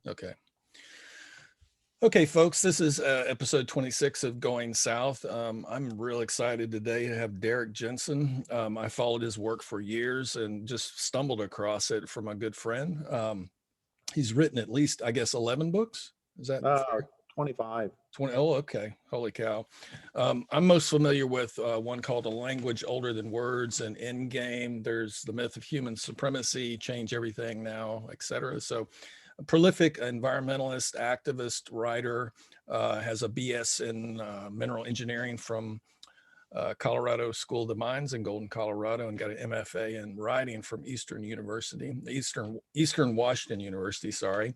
Okay. Okay, folks, this is episode 26 of Going South. I'm real excited today to have Derrick Jensen. I followed his work for years and just stumbled across it from a good friend. He's written at least, I guess, 11 books. Is that fair? 25. 20. Oh, okay. Holy cow. I'm most familiar with one called A Language Older Than Words and Endgame. There's The Myth of Human Supremacy, Change Everything Now, etc. So a prolific environmentalist, activist, writer, has a BS in mineral engineering from Colorado School of the Mines in Golden, Colorado, and got an MFA in writing from Eastern Washington University, sorry.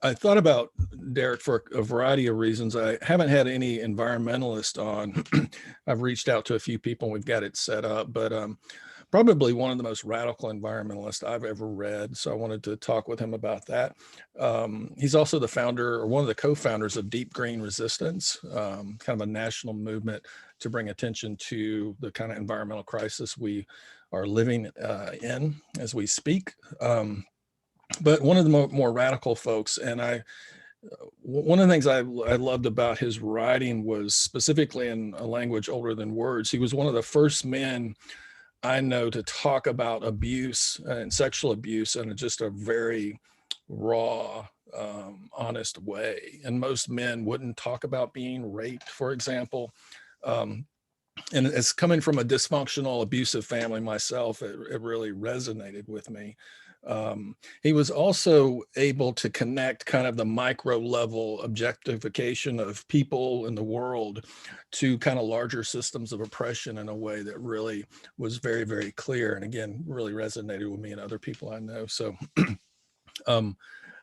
I thought about Derrick for a variety of reasons. I haven't had any environmentalist on. I've reached out to a few people and we've got it set up, but probably one of the most radical environmentalists I've ever read. So I wanted to talk with him about that. He's also the founder or one of the co-founders of Deep Green Resistance, kind of a national movement to bring attention to the kind of environmental crisis we are living in as we speak. But one of the more radical folks, and one of the things I loved about his writing was specifically in A Language Older Than Words. He was one of the first men I know to talk about abuse and sexual abuse in just a very raw, honest way. And most men wouldn't talk about being raped, for example. And it's coming from a dysfunctional, abusive family myself. It really resonated with me. He was also able to connect kind of the micro level objectification of people in the world to kind of larger systems of oppression in a way that really was very, very clear. And again, really resonated with me and other people I know. So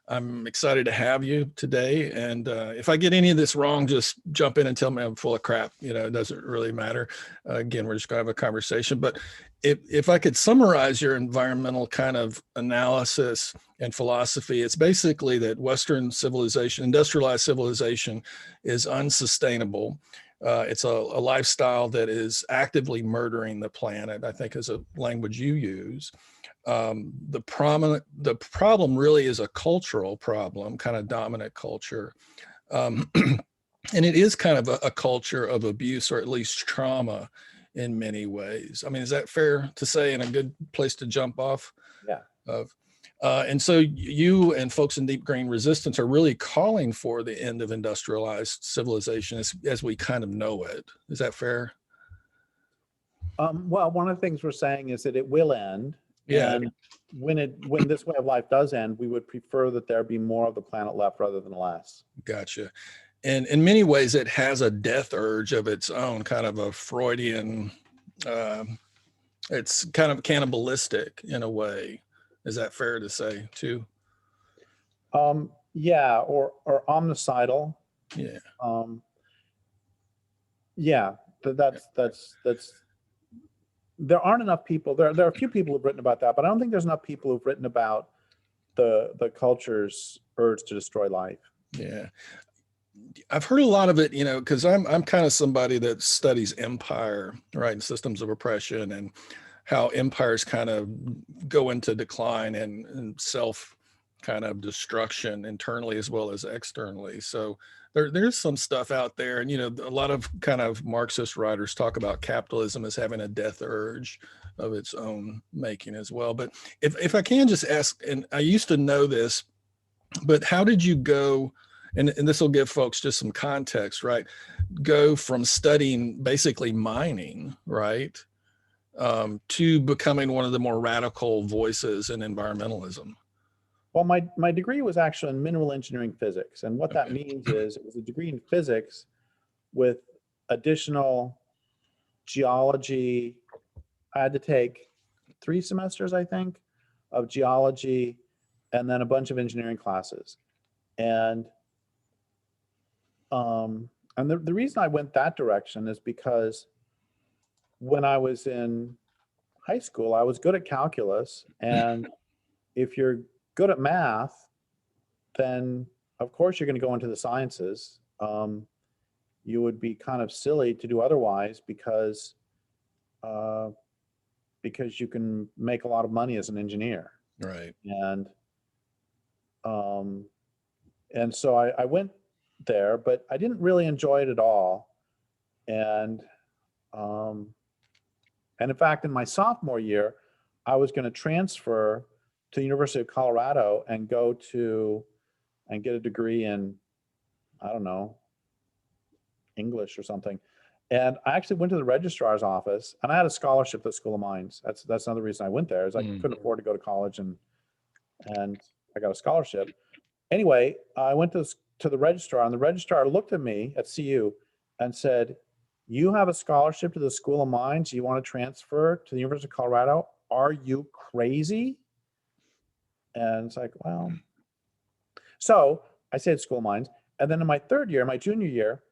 I'm excited to have you today. And if I get any of this wrong, just jump in and tell me I'm full of crap. It doesn't really matter. Again, we're just going to have a conversation. But if I could summarize your environmental kind of analysis and philosophy, it's basically that Western civilization, industrialized civilization, is unsustainable. It's a lifestyle that is actively murdering the planet, I think is a language you use. The problem really is a cultural problem, kind of dominant culture. And it is kind of a culture of abuse, or at least trauma in many ways. I mean, is that fair to say, and a good place to jump off? Yeah. And so you and folks in Deep Green Resistance are really calling for the end of industrialized civilization as we kind of know it. Is that fair? Well, one of the things we're saying is that it will end. Yeah. And when this way of life does end, we would prefer that there be more of the planet left rather than less. Gotcha. And in many ways, it has a death urge of its own, kind of a Freudian, it's kind of cannibalistic in a way. Is that fair to say too? Yeah, or omnicidal. Yeah. Yeah, that's there aren't enough people. There are a few people who've written about that, but I don't think there's enough people who've written about the culture's urge to destroy life. Yeah. I've heard a lot of it, because I'm kind of somebody that studies empire, right, and systems of oppression and how empires kind of go into decline and self kind of destruction internally as well as externally. So there's some stuff out there, and a lot of kind of Marxist writers talk about capitalism as having a death urge of its own making as well. But if I can just ask, and I used to know this, but how did you go? And this will give folks just some context, right? Go from studying basically mining, right, to becoming one of the more radical voices in environmentalism. Well, my degree was actually in mineral engineering physics. And what that Okay. means is it was a degree in physics with additional geology. I had to take 3 semesters, I think, of geology and then a bunch of engineering classes. And the reason I went that direction is because when I was in high school, I was good at calculus. And if you're good at math, then of course you're going to go into the sciences. You would be kind of silly to do otherwise because you can make a lot of money as an engineer. Right. And And so I went there, but I didn't really enjoy it at all. Um, and in fact, in my sophomore year, I was going to transfer to the University of Colorado and get a degree in, I don't know, English or something. And I actually went to the registrar's office, and I had a scholarship at the School of Mines. That's another reason I went there, is I couldn't afford to go to college, and I got a scholarship. Anyway, I went to the registrar, and the registrar looked at me at CU and said, "You have a scholarship to the School of Mines. You want to transfer to the University of Colorado? Are you crazy?" And it's like, well, so I stayed at School of Mines. And then in my third year, my junior year,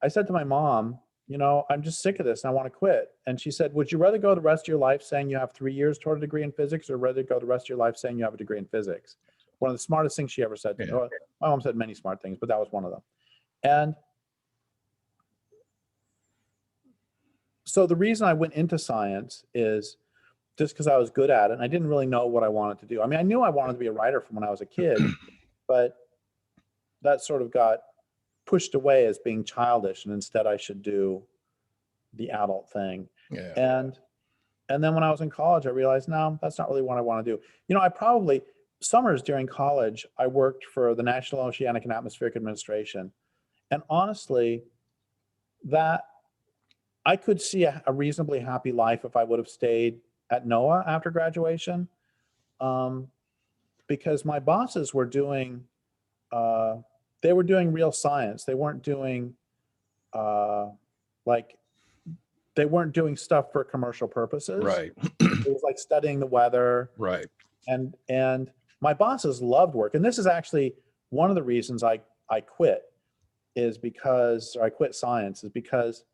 I said to my mom, I'm just sick of this and I want to quit. And she said, "Would you rather go the rest of your life saying you have 3 years toward a degree in physics, or rather go the rest of your life saying you have a degree in physics?" One of the smartest things she ever said to me. Yeah. My mom said many smart things, but that was one of them. And so the reason I went into science is just because I was good at it, and I didn't really know what I wanted to do. I mean, I knew I wanted to be a writer from when I was a kid, but that sort of got pushed away as being childish, and instead I should do the adult thing. Yeah. And then when I was in college, I realized, no, that's not really what I want to do. I probably, summers during college, I worked for the National Oceanic and Atmospheric Administration. And honestly, that I could see a reasonably happy life if I would have stayed at NOAA after graduation, because my bosses were doing, they were doing real science. They weren't doing they weren't doing stuff for commercial purposes. Right. It was like studying the weather. Right. And my bosses loved work. And this is actually one of the reasons I quit, or I quit science, is because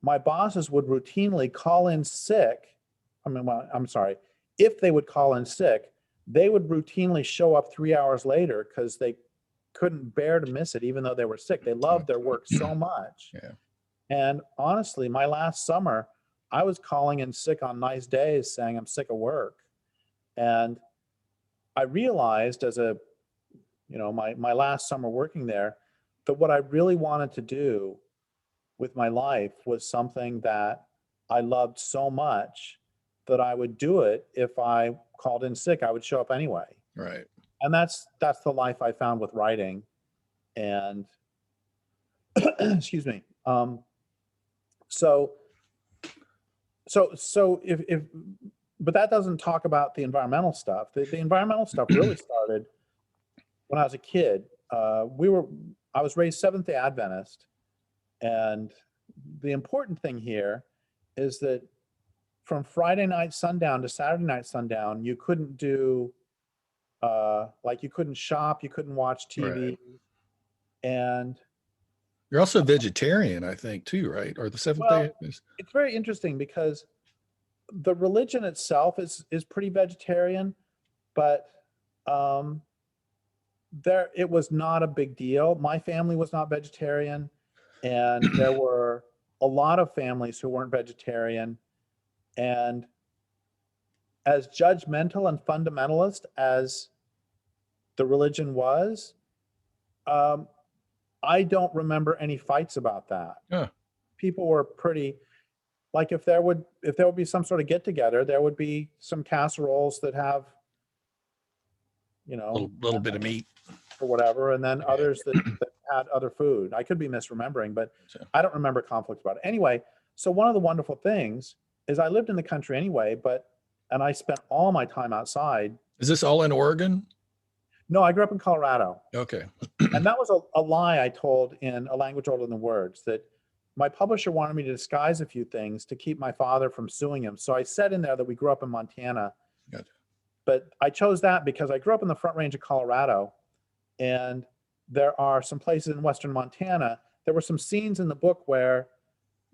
my bosses would routinely call in sick. If they would call in sick, they would routinely show up 3 hours later because they couldn't bear to miss it, even though they were sick. They loved their work so much. Yeah. And honestly, my last summer, I was calling in sick on nice days saying I'm sick of work. And I realized my last summer working there, that what I really wanted to do with my life was something that I loved so much that I would do it. If I called in sick, I would show up anyway. Right. And that's the life I found with writing. And excuse me. So but that doesn't talk about the environmental stuff. The environmental stuff really started when I was a kid. I was raised Seventh-day Adventist, and the important thing here is that from Friday night sundown to Saturday night sundown, you couldn't do you couldn't shop, you couldn't watch TV. Right. And you're also vegetarian, I think, too, right? Or the Seventh-day Adventist? It's very interesting because the religion itself is pretty vegetarian, but it was not a big deal. My family was not vegetarian, and there were a lot of families who weren't vegetarian. And as judgmental and fundamentalist as the religion was, I don't remember any fights about that. Yeah. People were pretty, like, if there would be some sort of get together, there would be some casseroles that have, a little bit of meat or whatever, and then others that had other food. I could be misremembering, but I don't remember conflicts about it. Anyway, so one of the wonderful things is I lived in the country anyway, and I spent all my time outside. Is this all in Oregon? No, I grew up in Colorado. Okay. And that was a lie I told in A Language Older Than Words, that my publisher wanted me to disguise a few things to keep my father from suing him. So I said in there that we grew up in Montana. Gotcha. But I chose that because I grew up in the Front Range of Colorado, and there are some places in western Montana. There were some scenes in the book where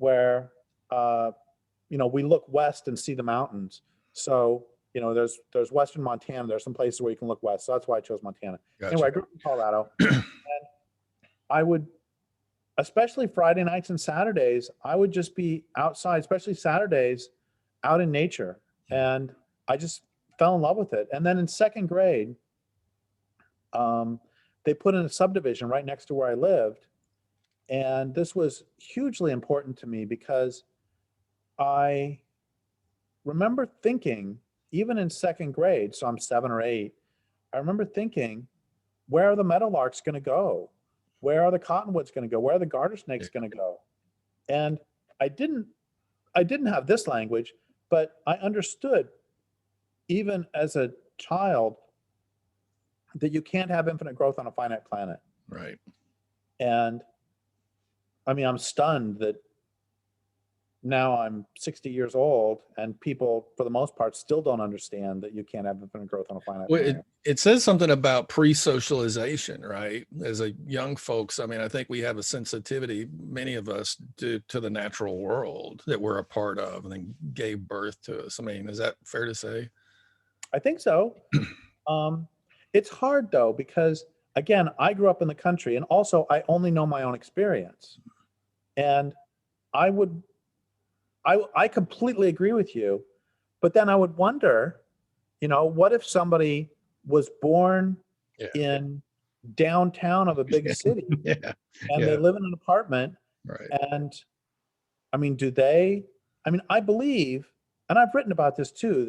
we look west and see the mountains. So there's western Montana. There's some places where you can look west. So that's why I chose Montana. Gotcha. Anyway, I grew up in Colorado, and I would, especially Friday nights and Saturdays, I would just be outside, especially Saturdays, out in nature. And I just fell in love with it. And then in second grade, They put in a subdivision right next to where I lived. And this was hugely important to me because I remember thinking, even in second grade, so I'm 7 or 8, I remember thinking, where are the meadowlarks going to go? Where are the cottonwoods going to go? Where are the garter Yeah. snakes going to go? And I didn't I didn't have this language, but I understood even as a child that you can't have infinite growth on a finite planet. Right. And I mean, I'm stunned that now I'm 60 years old and people, for the most part, still don't understand that you can't have infinite growth on a finite Well, planet. it says something about pre-socialization, right? As a young folks, I mean, I think we have a sensitivity, many of us, to the natural world that we're a part of and then gave birth to us. I mean, is that fair to say? I think so. It's hard though, because again, I grew up in the country and also I only know my own experience. And I would, I completely agree with you, but then I would wonder, what if somebody was born Yeah. in downtown of a big city Yeah. and they Yeah. live in an apartment Right. and I mean, I believe, and I've written about this too,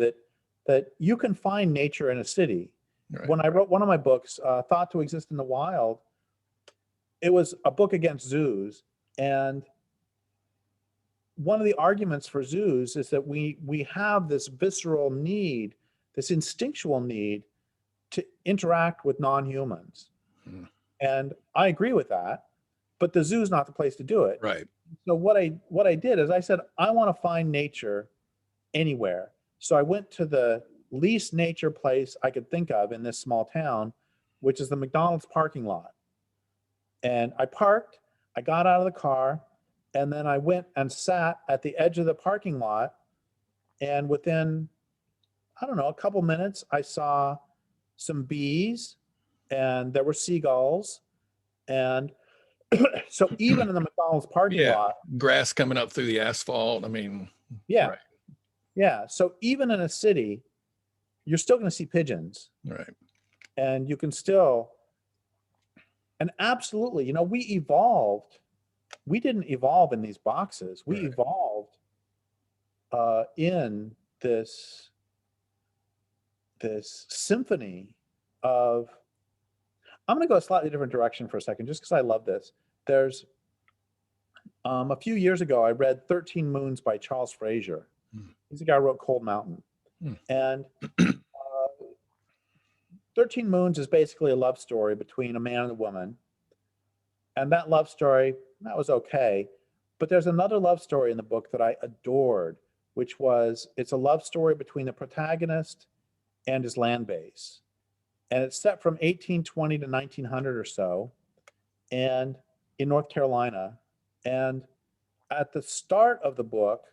that you can find nature in a city. Right. When I wrote one of my books, Thought to Exist in the Wild, it was a book against zoos. And one of the arguments for zoos is that we have this visceral need, this instinctual need to interact with non-humans. Hmm. And I agree with that, but the zoo's not the place to do it. Right. So what I did is I said, I want to find nature anywhere. So I went to the least nature place I could think of in this small town, which is the McDonald's parking lot. And I parked, I got out of the car, and then I went and sat at the edge of the parking lot. And within, I don't know, a couple minutes, I saw some bees and there were seagulls. And so even in the McDonald's parking Yeah. lot, Grass coming up through the asphalt. I mean, yeah, right. yeah. So even in a city, you're still going to see pigeons Right. and you can still, and absolutely, we evolved. We didn't evolve in these boxes. We Right. evolved in this symphony of, I'm going to go a slightly different direction for a second, just because I love this. There's a few years ago, I read 13 Moons by Charles Frazier. He's the guy who wrote Cold Mountain. And 13 Moons is basically a love story between a man and a woman. And that love story, that was okay. But there's another love story in the book that I adored, which was, it's a love story between the protagonist and his land base. And it's set from 1820 to 1900 or so, and in North Carolina. And at the start of the book,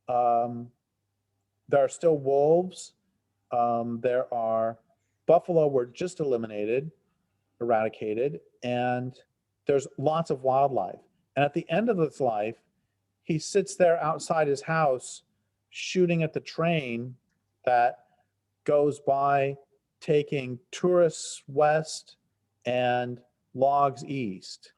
there are still wolves. There are buffalo were just eradicated, and there's lots of wildlife. And at the end of its life, he sits there outside his house shooting at the train that goes by taking tourists west and logs east.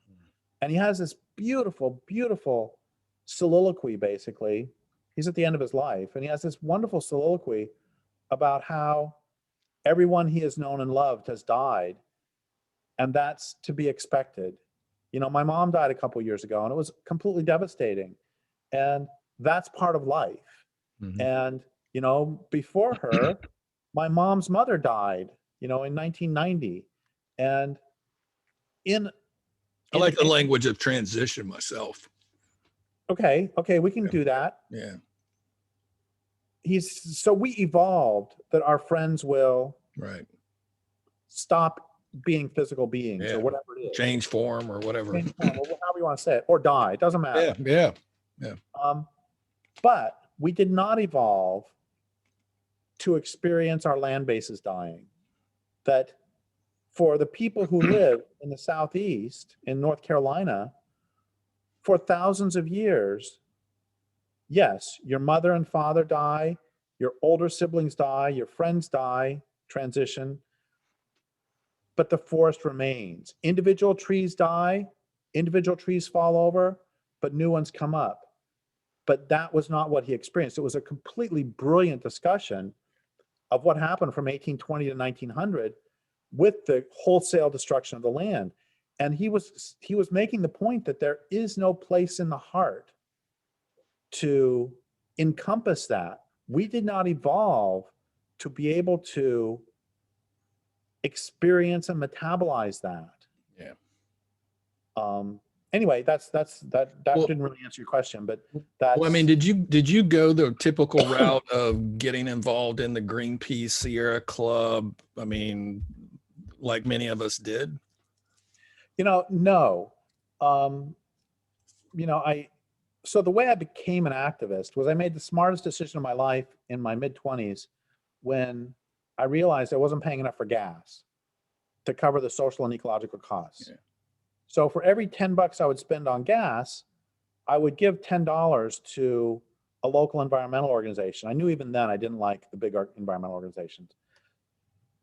And he has this beautiful, beautiful soliloquy, basically. He's at the end of his life, and he has this wonderful soliloquy about how everyone he has known and loved has died, and that's to be expected. My mom died a couple years ago, and it was completely devastating, and that's part of life. Mm-hmm. And before her, my mom's mother died, in 1990, and I like the language of transition myself. Okay, we can do that. Yeah. So we evolved that our friends will Right. stop being physical beings, or whatever it is. Change form or whatever. Change form, or however you want to say it, or die. It doesn't matter. Yeah. But we did not evolve to experience our land bases dying. That for the people who live in the Southeast, in North Carolina, for thousands of years, yes, your mother and father die, your older siblings die, your friends die, transition. but the forest remains. Individual trees die, individual trees fall over, but new ones come up. But that was not what he experienced. It was a completely brilliant discussion of what happened from 1820 to 1900 with the wholesale destruction of the land. And he was making the point that there is no place in the heart to encompass that. We did not evolve to be able to experience and metabolize that. Yeah. Anyway, that Well, didn't really answer your question, but that's. Well, I mean, did you go the typical route of getting involved in the Greenpeace Sierra Club? I mean, like many of us did. No. So the way I became an activist was I made the smartest decision of my life in my mid-20s when I realized I wasn't paying enough for gas to cover the social and ecological costs. Yeah. So for every $10 I would spend on gas, I would give $10 to a local environmental organization. I knew even then I didn't like the big environmental organizations,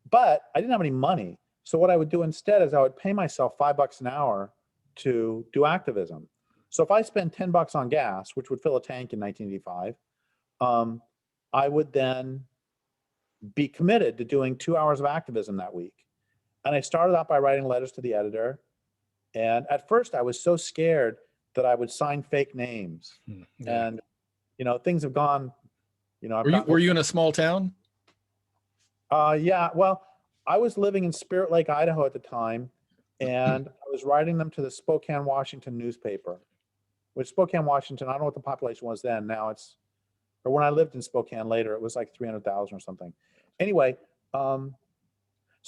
but I didn't have any money. So what I would do instead is I would pay myself $5 an hour to do activism. So if I spend $10 on gas, which would fill a tank in 1985, I would then be committed to doing 2 hours of activism that week. And I started out by writing letters to the editor. And at first I was so scared that I would sign fake names. Yeah. And, things have gone, Were you in a small town? Yeah, well, I was living in Spirit Lake, Idaho at the time, and I was writing them to the Spokane, Washington newspaper, which Spokane, Washington, I don't know what the population was then. Now or when I lived in Spokane later, it was like 300,000 or something. Anyway, so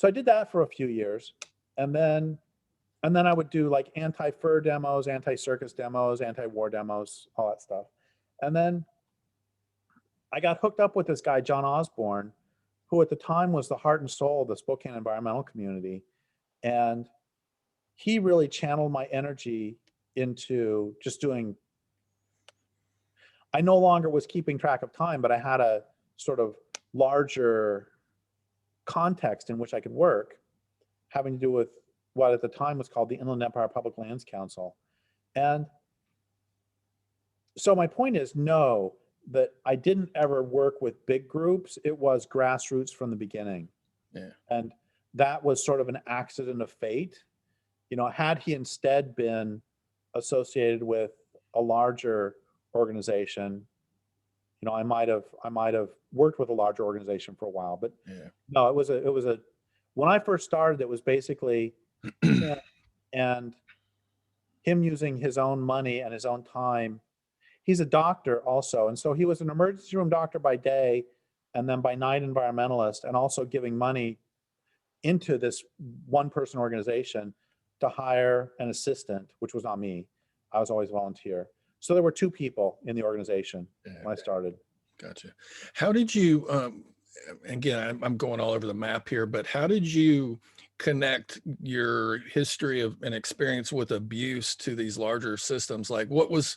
I did that for a few years, and then I would do like anti-fur demos, anti-circus demos, anti-war demos, all that stuff. And then I got hooked up with this guy, John Osborne, who at the time was the heart and soul of the Spokane environmental community. And he really channeled my energy into just doing, I no longer was keeping track of time, but I had a sort of larger context in which I could work, having to do with what at the time was called the Inland Empire Public Lands Council. And so my point is, no, that I didn't ever work with big groups. It was grassroots from the beginning. Yeah. And that was sort of an accident of fate. Had he instead been associated with a larger organization, I might have worked with a larger organization for a while, but Yeah. no, it was a, when I first started, it was basically him and him using his own money and his own time. He's a doctor also. And so he was an emergency room doctor by day and then by night environmentalist, and also giving money into this one person organization to hire an assistant, which was not me. I was always volunteer. So there were 2 people in the organization when I started. Gotcha. How did you, again, I'm going all over the map here, but how did you connect your history of an experience with abuse to these larger systems? Like what was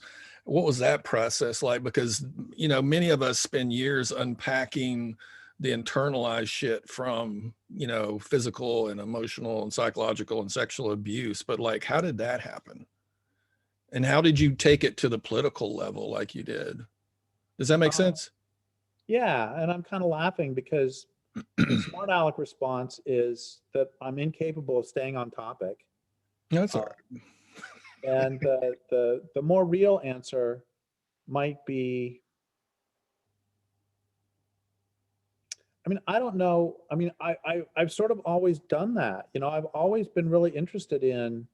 that process like? Because, many of us spend years unpacking the internalized shit from, physical and emotional and psychological and sexual abuse, but like, how did that happen? And how did you take it to the political level like you did? Does that make sense? Yeah, and I'm kind of laughing because the smart aleck response is that I'm incapable of staying on topic. No, that's all right. And the more real answer might be, I don't know. I've sort of always done that. I've always been really interested in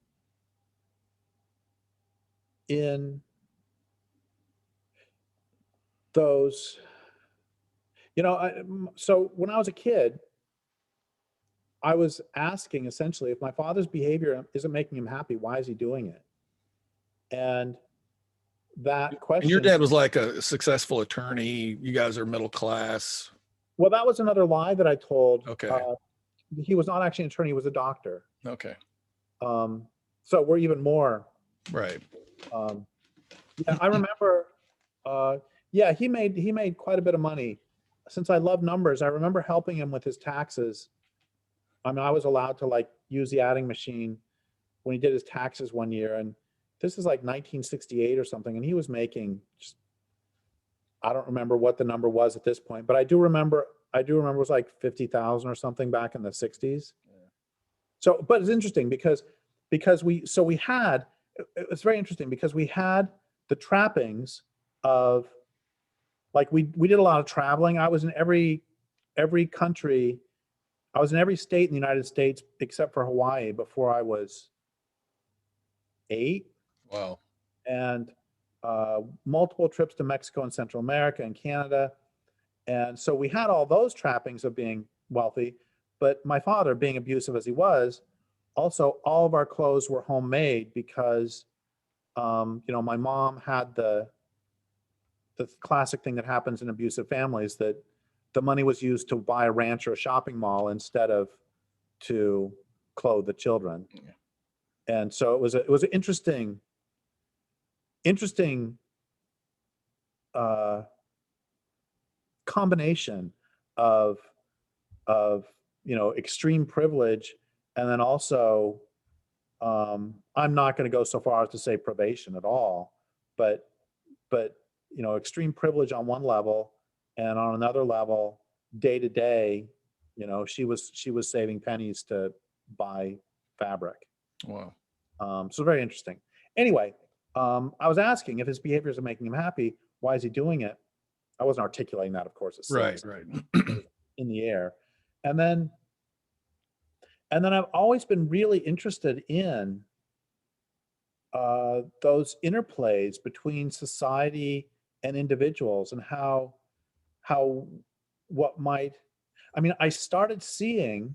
those, so when I was a kid, I was asking essentially, if my father's behavior isn't making him happy, why is he doing it? And that question. And your dad was like a successful attorney. You guys are middle class. Well, that was another lie that I told. Okay. He was not actually an attorney, he was a doctor. Okay. So we're even more. Right. Yeah, I remember, he made quite a bit of money. Since I love numbers, I remember helping him with his taxes. I mean, I was allowed to like use the adding machine when he did his taxes one year, and this is like 1968 or something, and he was making just, I don't remember what the number was at this point, but I do remember it was like 50,000 or something back in the 60s. So, but it's interesting because we had, it's very interesting because we had the trappings of, like, we did a lot of traveling. I was in every country. I was in every state in the United States except for Hawaii before I was 8, Wow. and multiple trips to Mexico and Central America and Canada. And so we had all those trappings of being wealthy. But my father, being abusive as he was, also all of our clothes were homemade because, my mom had the classic thing that happens in abusive families, that the money was used to buy a ranch or a shopping mall instead of to clothe the children. Yeah. And so it was an interesting uh, combination of extreme privilege, and then also, I'm not going to go so far as to say privation at all, but extreme privilege on one level, and on another level, day to day, she was saving pennies to buy fabric. Wow. So very interesting. Anyway, I was asking if his behaviors are making him happy. Why is he doing it? I wasn't articulating that, of course. It's Right. in the air. And then I've always been really interested in those interplays between society and individuals, and how what might, I mean, I started seeing,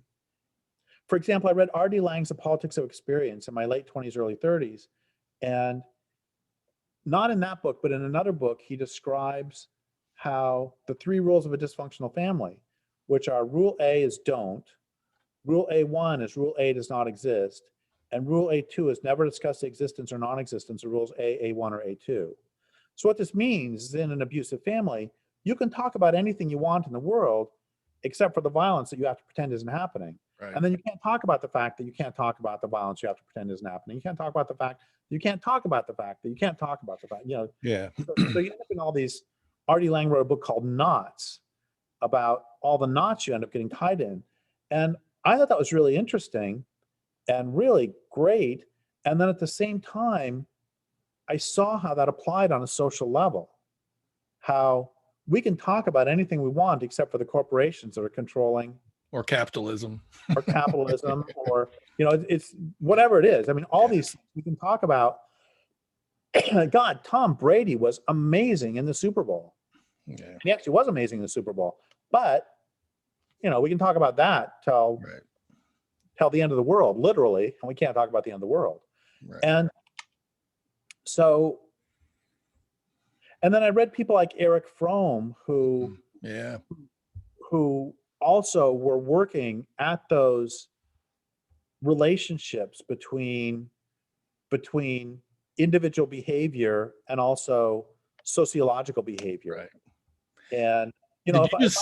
for example, I read R.D. Laing's The Politics of Experience in my late 20s, early 30s. And not in that book, but in another book, he describes how the 3 rules of a dysfunctional family, which are: rule A is don't, rule A1 is rule A does not exist, and rule A2 is never discuss the existence or non-existence of rules A1, or A2. So what this means is, in an abusive family, you can talk about anything you want in the world except for the violence that you have to pretend isn't happening. Right. And then you can't talk about the fact that you can't talk about the violence you have to pretend isn't happening. You can't talk about the fact that you can't talk about the fact that you can't talk about the fact, Yeah. so you end up in all these. R.D. Laing wrote a book called Knots, about all the knots you end up getting tied in. And I thought that was really interesting and really great. And then at the same time, I saw how that applied on a social level, how we can talk about anything we want except for the corporations that are controlling, Or capitalism. or capitalism, or, it's whatever it is. I mean, all these things we can talk about. God, Tom Brady was amazing in the Super Bowl. Yeah. He actually was amazing in the Super Bowl. But, we can talk about that till the end of the world, literally, and we can't talk about the end of the world. Right. And so, and then I read people like Erich Fromm, who also were working at those relationships between individual behavior and also sociological behavior. Right. And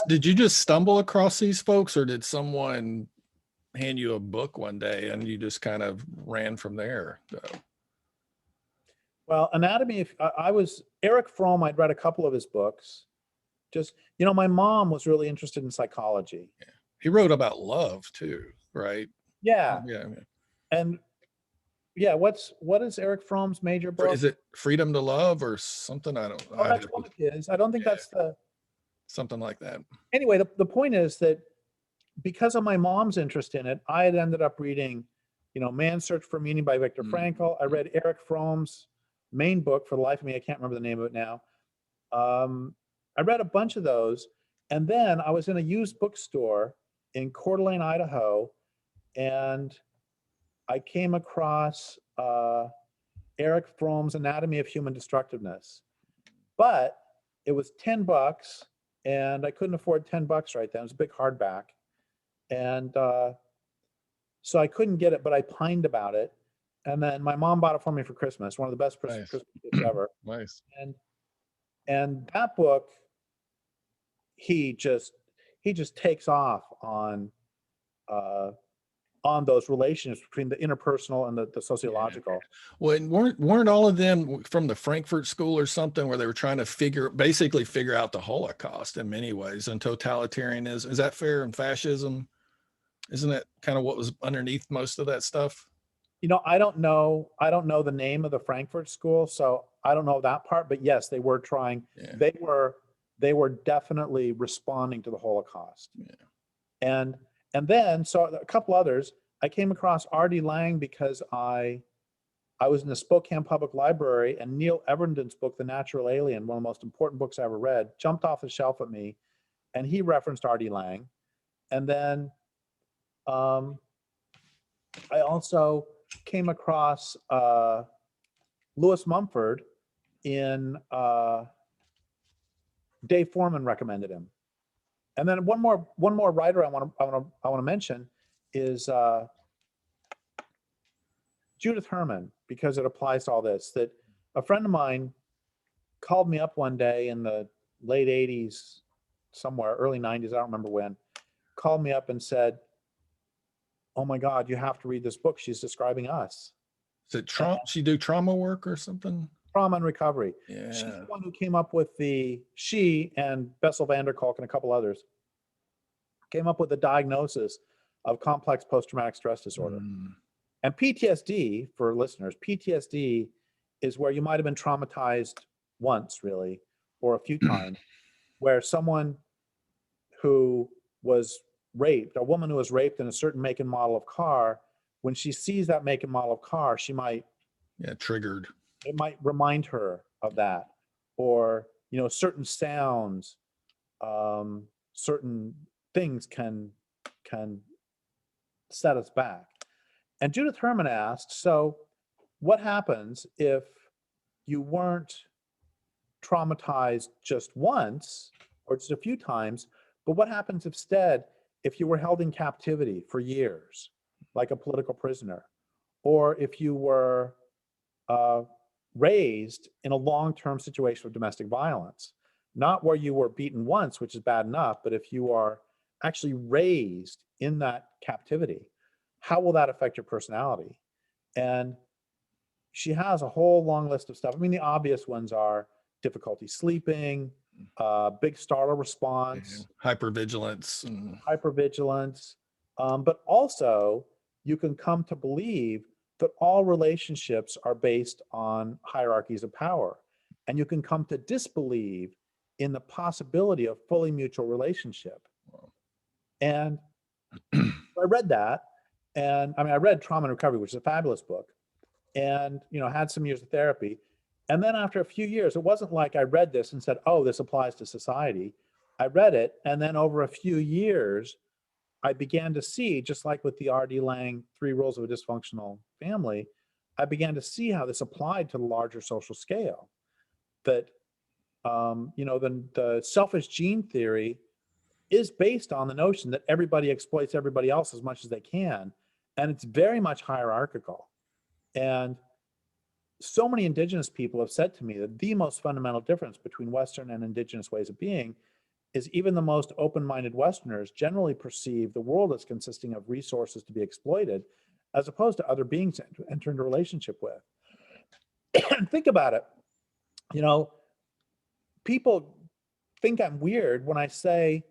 did you just stumble across these folks, or did someone hand you a book one day and you just kind of ran from there? Well, anatomy. I was Erich Fromm. I'd read a couple of his books. Just, my mom was really interested in psychology. Yeah. He wrote about love too, right? Yeah. Yeah. And yeah, what is Erich Fromm's major book? Is it Freedom to Love or something? I don't know. Oh, that's one of his. I don't think that's something like that. Anyway, the point is that because of my mom's interest in it, I had ended up reading, Man's Search for Meaning by Viktor Frankl. I read Erich Fromm's main book. For the life of me, I can't remember the name of it now. I read a bunch of those, and then I was in a used bookstore in Coeur d'Alene, Idaho, and I came across Erich Fromm's Anatomy of Human Destructiveness. But it was $10, and I couldn't afford $10 right then. It was a big hardback. And so I couldn't get it, but I pined about it. And then my mom bought it for me for Christmas, one of the best Christmas gifts ever. Nice. And that book, he just takes off on on those relationships between the interpersonal and the sociological. Well, and weren't all of them from the Frankfurt School or something, where they were trying to basically figure out the Holocaust in many ways, and totalitarianism? Is that fair? And fascism? Isn't that kind of what was underneath most of that stuff? You know, I don't know the name of the Frankfurt School, so I don't know that part, but yes, they were trying. Yeah. They were definitely responding to the Holocaust. Yeah. And then, so a couple others, I came across R.D. Laing because I was in the Spokane Public Library, and Neil Everden's book, The Natural Alien, one of the most important books I ever read, jumped off the shelf at me, and he referenced R.D. Laing. And then I also came across Lewis Mumford in Dave Foreman recommended him. And then one more writer I want to mention is Judith Herman, because it applies to all this. That a friend of mine called me up one day in the late 80s, somewhere early 90s, I don't remember when, called me up and said, "Oh my God, you have to read this book. She's describing us." Is it trauma? She do trauma work or something? Trauma and recovery. Yeah. She's the one who came up with she and Bessel van der Kolk and a couple others came up with the diagnosis of complex post-traumatic stress disorder. And PTSD, for listeners, PTSD is where you might have been traumatized once, really, or a few times, where someone who was raped, a woman who was raped in a certain make and model of car, when she sees that make and model of car, she might, triggered. It might remind her of that, or certain sounds, certain things can set us back. And Judith Herman asked, so what happens if you weren't traumatized just once or just a few times, but what happens instead if you were held in captivity for years, like a political prisoner, or if you were raised in a long-term situation of domestic violence, not where you were beaten once, which is bad enough, but if you are actually raised in that captivity, how will that affect your personality? And she has a whole long list of stuff. I mean, the obvious ones are difficulty sleeping, big startle response, hypervigilance, but also you can come to believe that all relationships are based on hierarchies of power, and you can come to disbelieve in the possibility of fully mutual relationship. Wow. And I read that, and I read Trauma and Recovery, which is a fabulous book, and had some years of therapy. And then after a few years, it wasn't like I read this and said, oh, this applies to society. I read it, and then over a few years, I began to see, just like with the R.D. Laing 3 Rules of a Dysfunctional Family, I began to see how this applied to the larger social scale. That, the selfish gene theory is based on the notion that everybody exploits everybody else as much as they can. And it's very much hierarchical. And so many indigenous people have said to me that the most fundamental difference between Western and indigenous ways of being is even the most open-minded Westerners generally perceive the world as consisting of resources to be exploited, as opposed to other beings to enter into a relationship with. Think about it. People think I'm weird when I say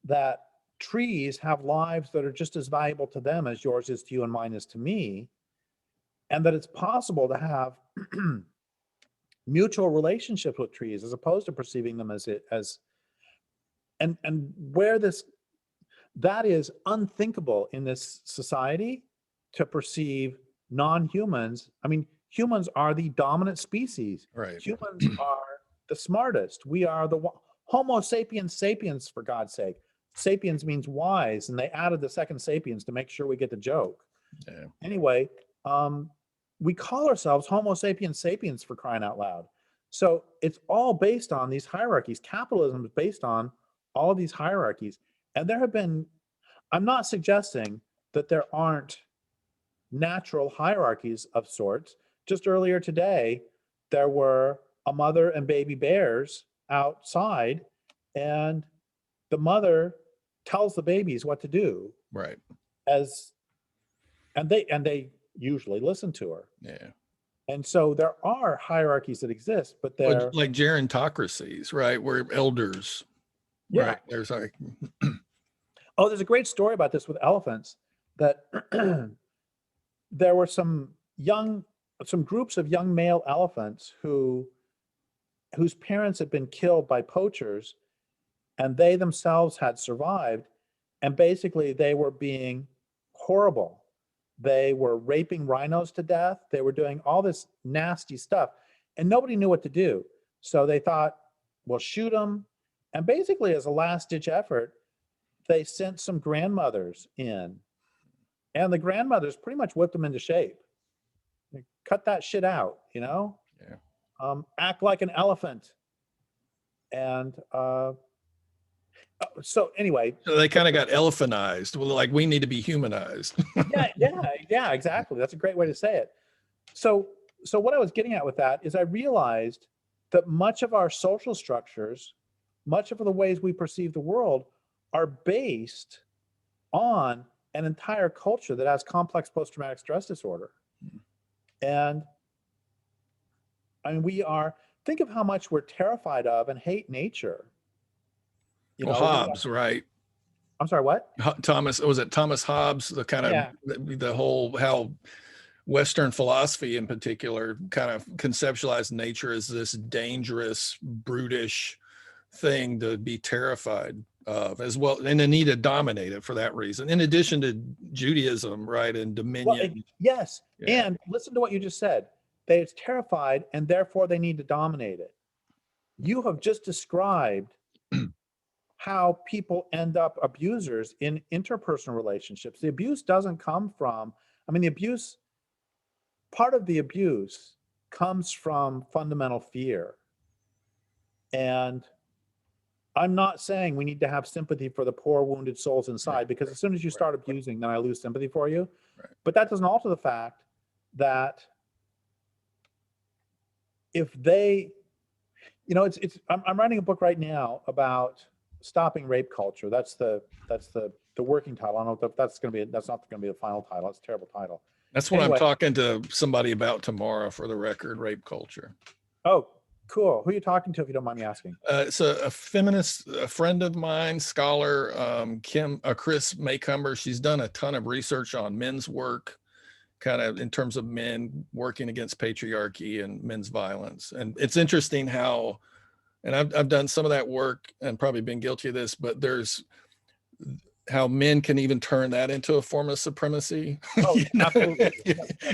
that trees have lives that are just as valuable to them as yours is to you and mine is to me, and that it's possible to have mutual relationships with trees as opposed to perceiving them as and where that is unthinkable in this society, to perceive non-humans. I mean, humans are the dominant species. Right. Humans are the smartest. We are the Homo sapiens sapiens, for God's sake. Sapiens means wise, and they added the second sapiens to make sure we get the joke. Yeah. Anyway, we call ourselves Homo sapiens sapiens, for crying out loud. So it's all based on these hierarchies. Capitalism is based on all of these hierarchies. And there have been, I'm not suggesting that there aren't natural hierarchies of sorts. Just earlier today, there were a mother and baby bears outside, and the mother tells the babies what to do. Right. As and they usually listen to her. Yeah. And so there are hierarchies that exist, but Well, they're, like gerontocracies, right? Where elders, yeah. right? There's like, Oh, there's a great story about this with elephants, that there were some groups of young male elephants whose parents had been killed by poachers, and they themselves had survived, and basically they were being horrible. They were raping rhinos to death. They were doing all this nasty stuff, and nobody knew what to do. So they thought, well, shoot them. And basically, as a last ditch effort, they sent some grandmothers in, and the grandmothers pretty much whipped them into shape. They cut that shit out, yeah. act like an elephant. And so anyway, So they kind of got elephantized. Well, like we need to be humanized. yeah, exactly. That's a great way to say it. So what I was getting at with that is I realized that much of our social structures, much of the ways we perceive the world, are based on an entire culture that has complex post-traumatic stress disorder. And I mean, think of how much we're terrified of and hate nature. Well, Hobbes, right? I'm sorry, what? Was it Thomas Hobbes? The kind of Yeah. the whole how Western philosophy in particular kind of conceptualized nature as this dangerous, brutish thing to be terrified of, as well, and the need to dominate it for that reason. In addition to Judaism, right, and dominion. Well, yes, Yeah. and listen to what you just said. They're terrified, and therefore they need to dominate it. You have just described how people end up abusers in interpersonal relationships. The abuse doesn't come from, I mean, part of the abuse comes from fundamental fear. And I'm not saying we need to have sympathy for the poor wounded souls inside, because as soon as you start abusing, then I lose sympathy for you. Right. But that doesn't alter the fact that if they, I'm writing a book right now about stopping rape culture. That's the working title. I don't know if that's not going to be the final title. It's a terrible title. That's what I'm talking to somebody about tomorrow, for the record. Rape culture. Oh, cool. Who are you talking to, if you don't mind me asking? It's a feminist, a friend of mine, scholar, Chris Maycumber. She's done a ton of research on men's work, kind of in terms of men working against patriarchy and men's violence. And it's interesting how, and I've done some of that work and probably been guilty of this, but there's how men can even turn that into a form of supremacy. Oh, absolutely.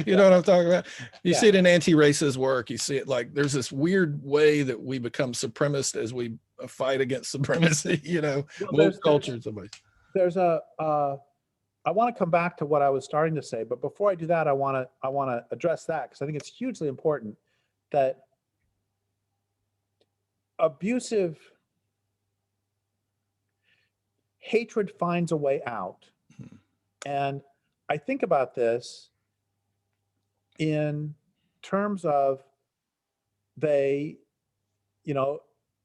You know what I'm talking about? You see it in anti-racist work. You see it like there's this weird way that we become supremacist as we fight against supremacy, most cultures. I want to come back to what I was starting to say, but before I do that, I want to address that, because I think it's hugely important that abusive hatred finds a way out. Mm-hmm. And I think about this in terms of they,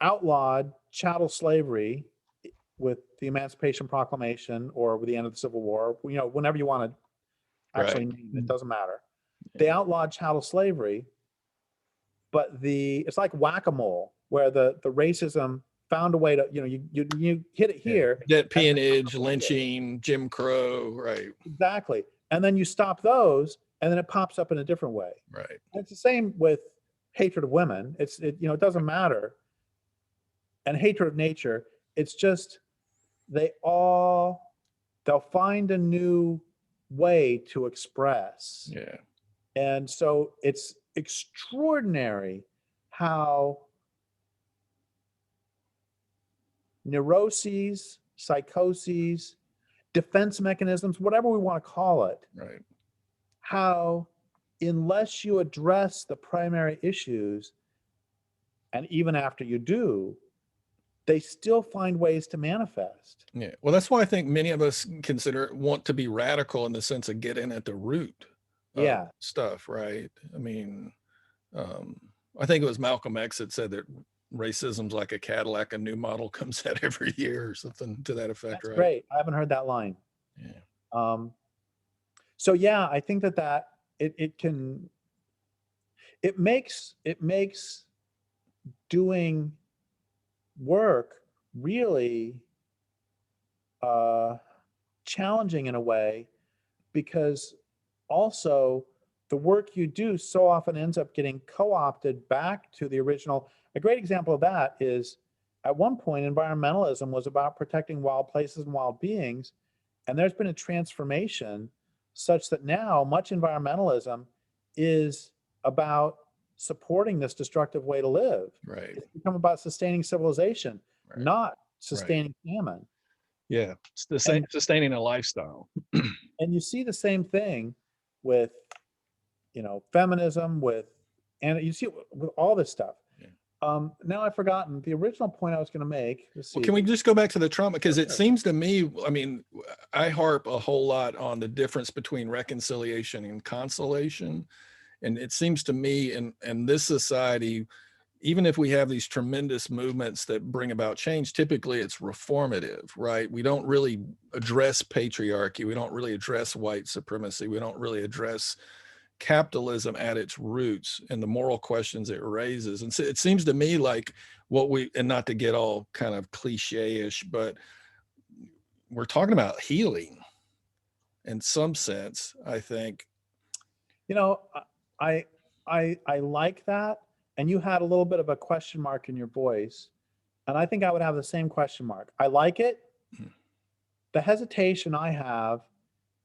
outlawed chattel slavery with the Emancipation Proclamation, or with the end of the Civil War, whenever you want to actually name it, doesn't matter. They outlawed chattel slavery, but it's like whack-a-mole, where the racism found a way to, you hit it here. Debt peonage, lynching, Jim Crow, right. Exactly. And then you stop those, and then it pops up in a different way. Right. And it's the same with hatred of women. It doesn't matter. And hatred of nature, it's just, they'll find a new way to express. Yeah. And so it's extraordinary how neuroses, psychoses, defense mechanisms, whatever we want to call it, right, how, unless you address the primary issues, and even after you do, they still find ways to manifest. Yeah. Well, that's why I think many of us want to be radical in the sense of getting at the root of stuff, right? I mean, I think it was Malcolm X that said that racism's like a Cadillac, a new model comes out every year, or something to that effect. That's right? Great. I haven't heard that line. Yeah. So yeah, I think that it makes doing work really uh, challenging in a way, because also the work you do so often ends up getting co-opted back to the original. A great example of that is, at one point, environmentalism was about protecting wild places and wild beings, and there's been a transformation such that now much environmentalism is about supporting this destructive way to live. Right. It's become about sustaining civilization, Right. not Right. sustaining famine. Yeah. It's the same, And sustaining a lifestyle. and you see the same thing with, feminism, and you see it with all this stuff. Yeah. Now I've forgotten the original point I was going to make. Let's Well, see. can we just go back to the trauma? Because it Sure. seems to me, I mean, I harp a whole lot on the difference between reconciliation and consolation. And it seems to me in this society, even if we have these tremendous movements that bring about change, typically it's reformative, right? We don't really address patriarchy. We don't really address white supremacy. We don't really address capitalism at its roots and the moral questions it raises. And so it seems to me like and not to get all kind of cliche-ish, but we're talking about healing in some sense, I think. You know, I I like that, and you had a little bit of a question mark in your voice, and I think I would have the same question mark. I like it. Mhm. The hesitation I have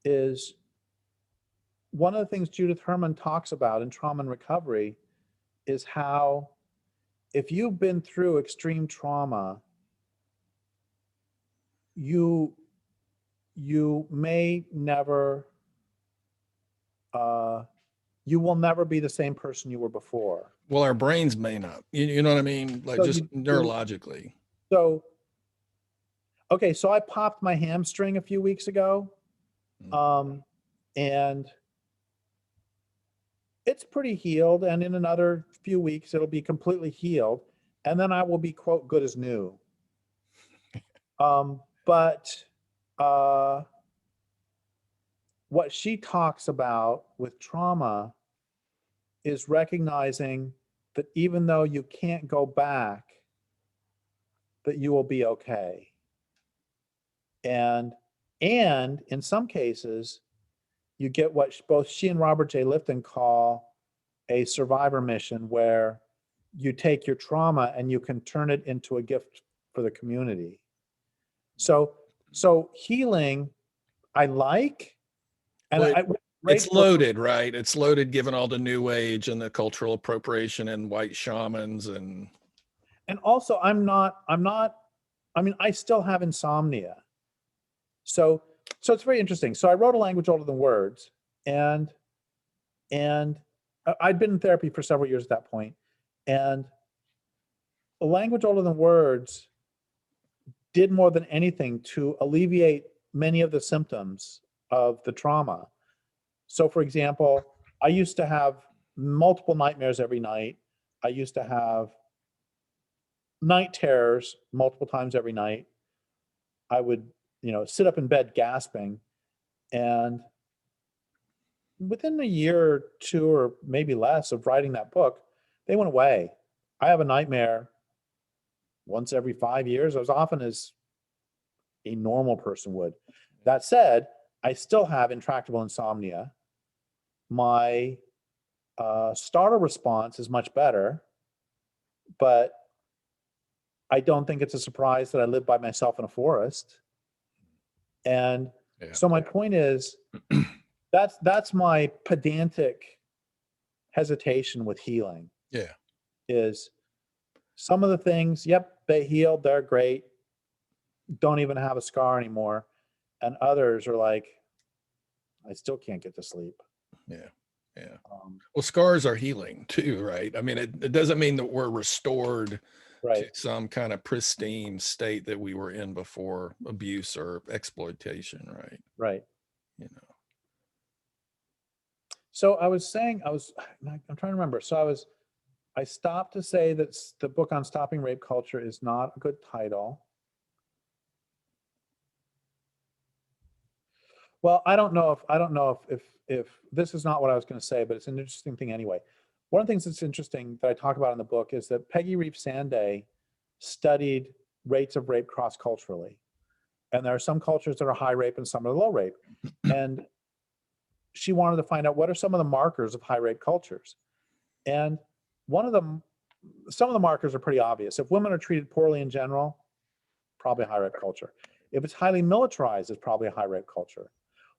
is, one of the things Judith Herman talks about in trauma and recovery is how, if you've been through extreme trauma, you may never uh, you will never be the same person you were before. Well, our brains may not, you know what I mean? Like So just neurologically. so okay, so I popped my hamstring a few weeks ago, Mm. and it's pretty healed. And in another few weeks, it'll be completely healed, and then I will be, quote, good as new. But what she talks about with trauma is recognizing that even though you can't go back, that you will be okay. And in some cases, you get what both she and Robert J. Lifton call a survivor mission, where you take your trauma and you can turn it into a gift for the community. So healing, I like, and Well, great it's book. loaded, right? It's loaded given all the new age and the cultural appropriation and white shamans and Also, I mean, I still have insomnia. So it's very interesting. So I wrote A Language Older Than Words, and I'd been in therapy for several years at that point, and A Language Older Than Words did more than anything to alleviate many of the symptoms of the trauma. So, for example, I used to have multiple nightmares every night. I used to have night terrors multiple times every night. I would, sit up in bed gasping. And within a year or two, or maybe less, of writing that book, they went away. I have a nightmare once every 5 years, as often as a normal person would. That said, I still have intractable insomnia. My startle response is much better, but I don't think it's a surprise that I live by myself in a forest. And yeah. so my point is, that's my pedantic hesitation with healing. Yeah. Is some of the things, yep, they healed, they're great, don't even have a scar anymore. And others are like, I still can't get to sleep. Yeah. Yeah. Well, scars are healing too, right? I mean, it doesn't mean that we're restored to some kind of pristine state that we were in before abuse or exploitation, right? Right. You know. So I was saying, I'm trying to remember. So I stopped to say that the book on stopping rape culture is not a good title. Well, I don't know if this is not what I was going to say, but it's an interesting thing anyway. One of the things that's interesting that I talk about in the book is that Peggy Reeves Sanday studied rates of rape cross-culturally. And there are some cultures that are high rape and some are low rape. And she wanted to find out what are some of the markers of high rape cultures. And one of them, some of the markers are pretty obvious. If women are treated poorly in general, probably a high rape culture. If it's highly militarized, it's probably a high rape culture.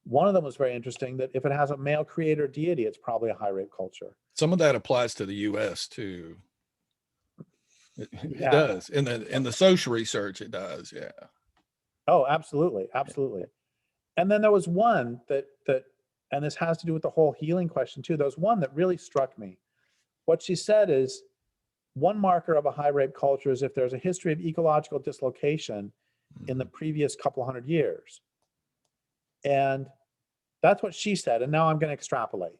One of them was very interesting, that if it has a male creator deity, it's probably a high rape culture. Some of that applies to the US too. It Yeah. does. In the social research, it does. Yeah. Oh, absolutely. Absolutely. And then there was one that, and this has to do with the whole healing question too. There was one that really struck me. What she said is, one marker of a high rape culture is if there's a history of ecological dislocation in the previous couple hundred years. And that's what she said. And now I'm going to extrapolate.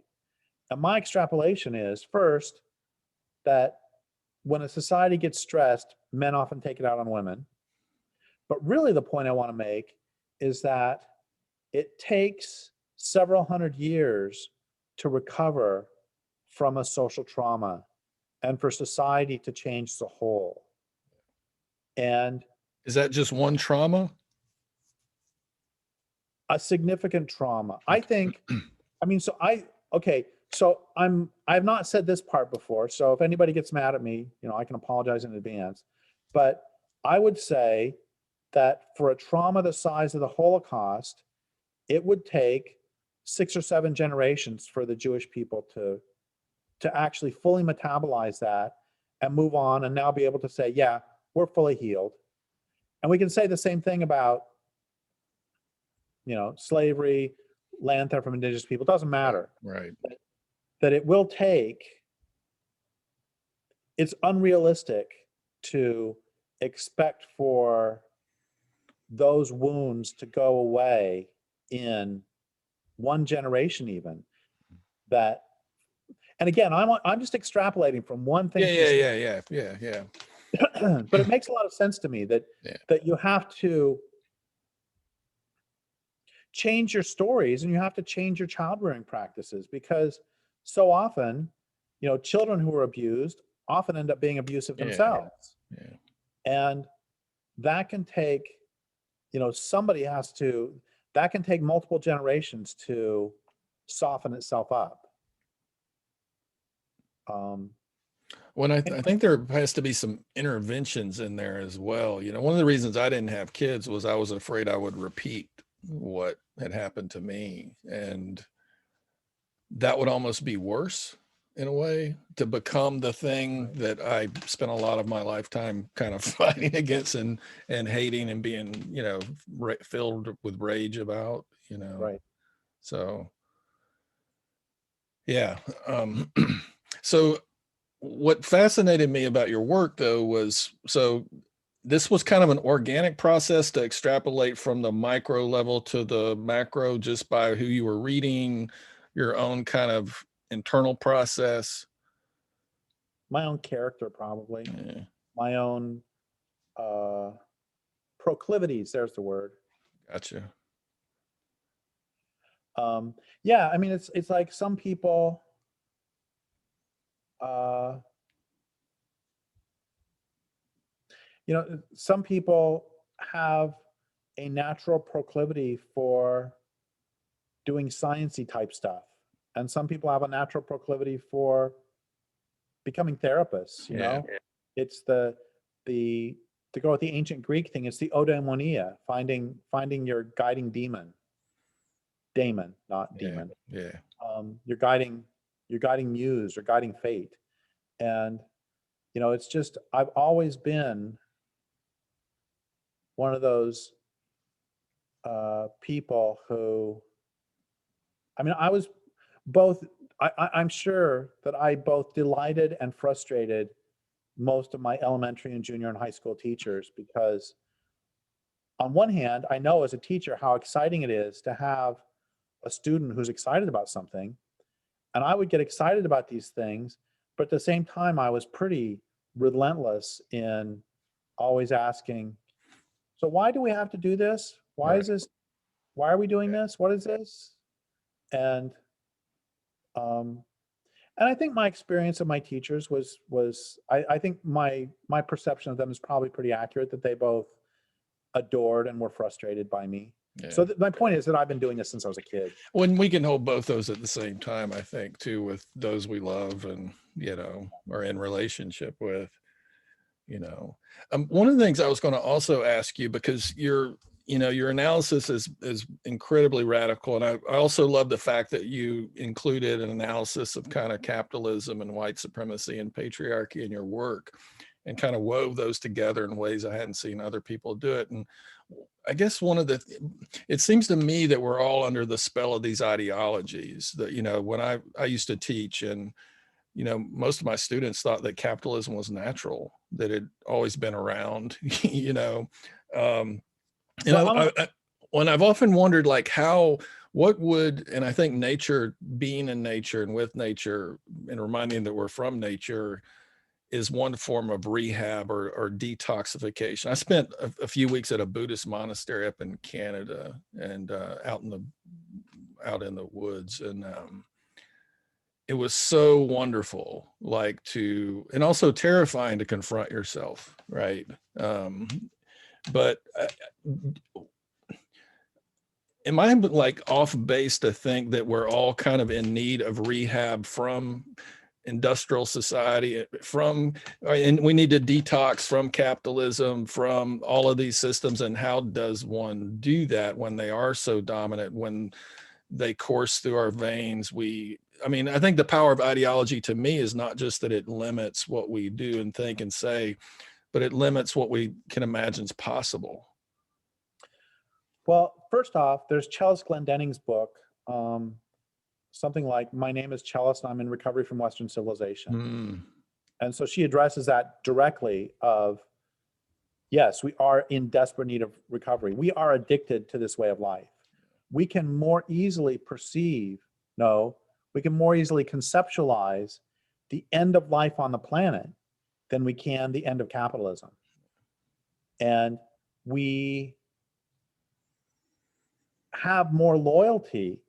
And my extrapolation is, first, that when a society gets stressed, men often take it out on women. But really the point I want to make is that it takes several hundred years to recover from a social trauma and for society to change as a whole. And Is that just one trauma? a significant trauma. I think, I mean, okay, so I've not said this part before, so if anybody gets mad at me, I can apologize in advance. But I would say that for a trauma the size of the Holocaust, it would take 6 or 7 generations for the Jewish people to actually fully metabolize that and move on and now be able to say, yeah, we're fully healed. And we can say the same thing about, slavery, land theft from indigenous people, doesn't matter. Right. That it will take, it's unrealistic to expect for those wounds to go away in one generation even. That, and again, I'm just extrapolating from one thing. Yeah. But it makes a lot of sense to me that you have to change your stories and you have to change your child rearing practices, because so often, children who are abused often end up being abusive themselves. Yeah. And that can take, that can take multiple generations to soften itself up. When I think there has to be some interventions in there as well. One of the reasons I didn't have kids was I was afraid I would repeat what had happened to me. And that would almost be worse in a way, to become the thing that I spent a lot of my lifetime kind of fighting against and hating and being, filled with rage about, Right. So, yeah. So what fascinated me about your work though was, so this was kind of an organic process to extrapolate from the micro level to the macro just by who you were reading, your own kind of internal process. My own character, probably. Yeah. My own proclivities, there's the word. Gotcha. Yeah, I mean, it's like some people, some people have a natural proclivity for doing sciencey type stuff, and some people have a natural proclivity for becoming therapists. It's the to go with the ancient Greek thing, it's the eudaimonia, finding your guiding daemon, not demon. Yeah. Your guiding muse, your guiding fate. And it's just, I've always been one of those people who, I mean, I was both, I'm sure that I both delighted and frustrated most of my elementary and junior and high school teachers, because on one hand, I know as a teacher how exciting it is to have a student who's excited about something, and I would get excited about these things, but at the same time, I was pretty relentless in always asking, so why do we have to do this? Why is this? why are we doing this? What is this? And um, and I think my experience of my teachers was I think my perception of them is probably pretty accurate, that they both adored and were frustrated by me. Yeah. So my point is that I've been doing this since I was a kid. When we can hold both those at the same time, I think too, with those we love and, you know, are in relationship with, you know. One of the things I was going to also ask you, because you know, your analysis is incredibly radical. And I also love the fact that you included an analysis of kind of capitalism and white supremacy and patriarchy in your work, and kind of wove those together in ways I hadn't seen other people do it. And I guess it seems to me that we're all under the spell of these ideologies that, you know, when I used to teach, and, you know, most of my students thought that capitalism was natural, that it always been around, you know. And Well, when I've often wondered, like, what would, and I think nature, being in nature and with nature and reminding that we're from nature, is one form of rehab or detoxification. I spent a few weeks at a Buddhist monastery up in Canada, and out in the woods, and it was so wonderful, like, and also terrifying to confront yourself, right? But am I like off base to think that we're all kind of in need of rehab from industrial society, and we need to detox from capitalism, from all of these systems? And how does one do that when they are so dominant, when they course through our veins? I mean, I think the power of ideology to me is not just that it limits what we do and think and say, but it limits what we can imagine is possible. well, first off, there's Chellis Glendenning's book, something like "My Name is Chellis and I'm in Recovery from Western Civilization." Mm. And so she addresses that directly of, yes, we are in desperate need of recovery. We are addicted to this way of life. We can more easily we can more easily conceptualize the end of life on the planet than we can the end of capitalism. And we have more loyalty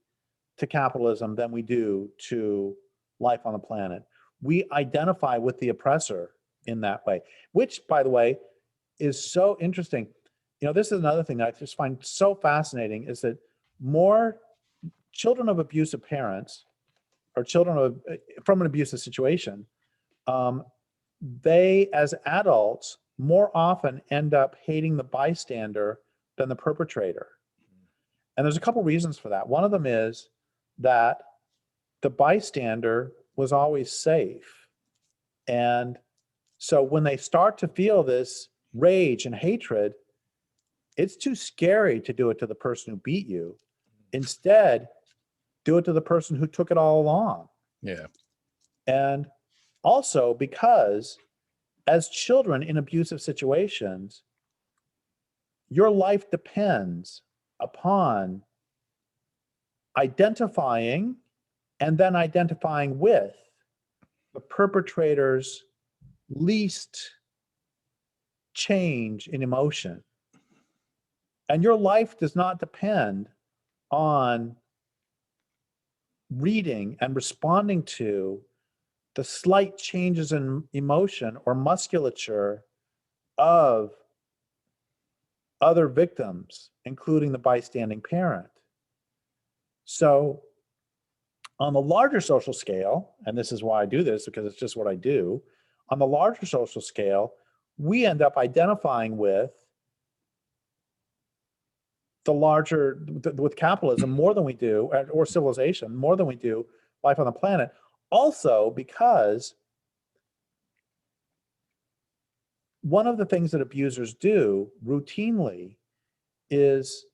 to capitalism than we do to life on the planet. We identify with the oppressor in that way, which, by the way, is so interesting. You know, this is another thing that I just find so fascinating, is that more children of abusive parents, or children from an abusive situation, they as adults more often end up hating the bystander than the perpetrator. And there's a couple reasons for that. One of them is that the bystander was always safe. And so when they start to feel this rage and hatred, it's too scary to do it to the person who beat you. Instead, do it to the person who took it all along. Yeah. And also because as children in abusive situations, your life depends upon identifying and then identifying with the perpetrator's least change in emotion. And your life does not depend on reading and responding to the slight changes in emotion or musculature of other victims, including the bystanding parent. So on the larger social scale, and this is why I do this, because it's just what I do, on the larger social scale, we end up identifying with with capitalism more than we do, or civilization more than we do life on the planet. Also because one of the things that abusers do routinely is,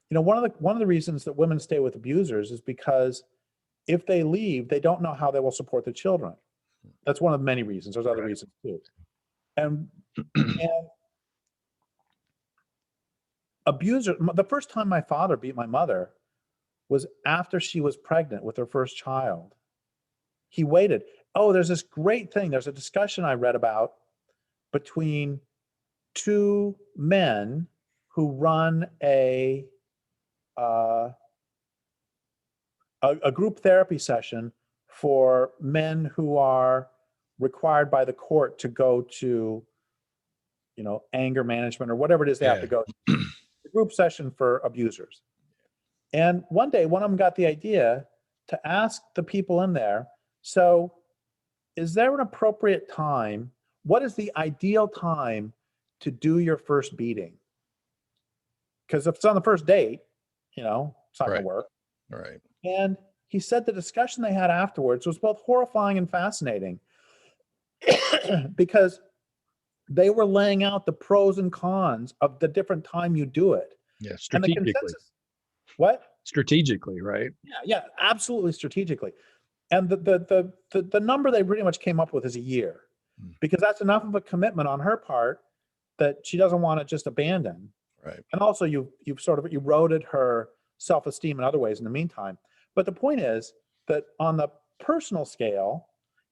you know, one of the reasons that women stay with abusers is because if they leave, they don't know how they will support their children. That's one of the many reasons. There's other reasons too. And the first time my father beat my mother was after she was pregnant with her first child. He waited. Oh, there's this great thing. There's a discussion I read about between two men who run a uh, a group therapy session for men who are required by the court to go to, anger management or whatever it is they have Yeah. to go to. A group session for abusers. And one day, one of them got the idea to ask the people in there, so is there an appropriate time? What is the ideal time to do your first beating? Because if it's on the first date, it's not going to work. Right. And he said the discussion they had afterwards was both horrifying and fascinating because they were laying out the pros and cons of the different time you do it. Yeah. And the Strategically. consensus, what? Strategically, right? Yeah, absolutely strategically. And the number they pretty much came up with is a year, because that's enough of a commitment on her part that she doesn't want to just abandon. Right. And also you've sort of eroded her self-esteem in other ways in the meantime. But the point is that on the personal scale,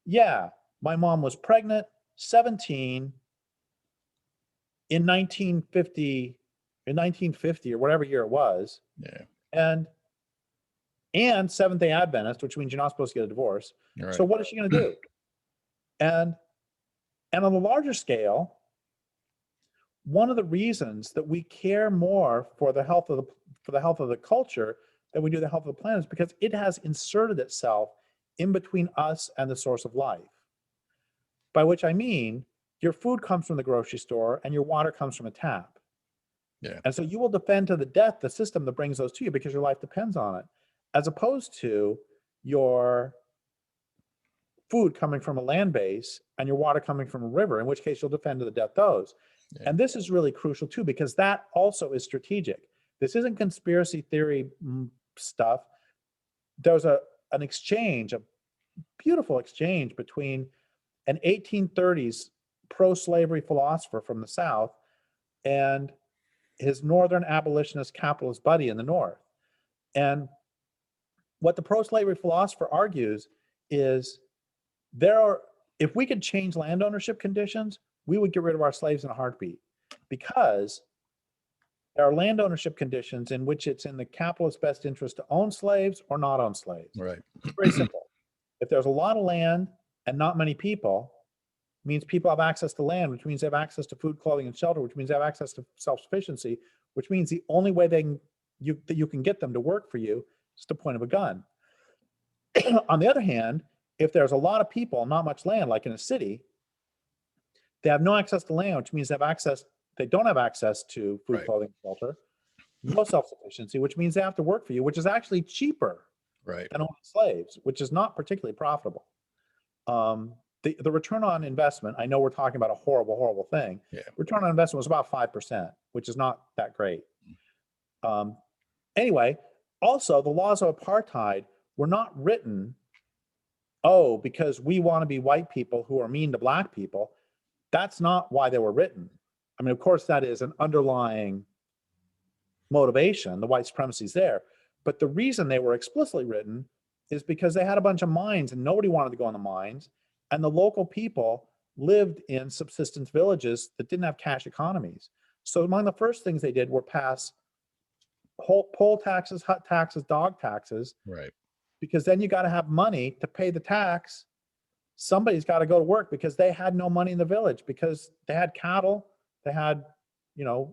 yeah, my mom was pregnant, 17 in 1950 or whatever year it was. Yeah. And Seventh-day Adventist, which means you're not supposed to get a divorce. Right. So what is she going to do? And on the larger scale, one of the reasons that we care more for the health of the culture than we do the health of the planet is because it has inserted itself in between us and the source of life. By which I mean, your food comes from the grocery store and your water comes from a tap. Yeah. And so you will defend to the death the system that brings those to you because your life depends on it, as opposed to your food coming from a land base and your water coming from a river, in which case you'll defend to the death those. Yeah. And this is really crucial too, because that also is strategic. This isn't conspiracy theory stuff. There's an exchange, a beautiful exchange between an 1830s pro-slavery philosopher from the South and his northern abolitionist capitalist buddy in the North. And what the pro-slavery philosopher argues is if we could change land ownership conditions, we would get rid of our slaves in a heartbeat, because there are land ownership conditions in which it's in the capitalist's best interest to own slaves or not own slaves. Right. It's very simple. If there's a lot of land and not many people, it means people have access to land, which means they have access to food, clothing, and shelter, which means they have access to self-sufficiency, which means the only way that you can get them to work for you is the point of a gun. On the other hand, if there's a lot of people, not much land, like in a city, they have no access to land, which means they don't have access to food, right. clothing, shelter, no self-sufficiency, which means they have to work for you, which is actually cheaper right. than owning slaves, which is not particularly profitable. The return on investment, I know we're talking about a horrible, horrible thing. Yeah. Return on investment was about 5%, which is not that great. Anyway, also the laws of apartheid were not written, because we want to be white people who are mean to black people. That's not why they were written. I mean, of course, that is an underlying motivation. The white supremacy is there. But the reason they were explicitly written is because they had a bunch of mines and nobody wanted to go in the mines. And the local people lived in subsistence villages that didn't have cash economies. So among the first things they did were pass poll taxes, hut taxes, dog taxes. Right. Because then you got to have money to pay the tax. Somebody's got to go to work, because they had no money in the village, because they had cattle, they had,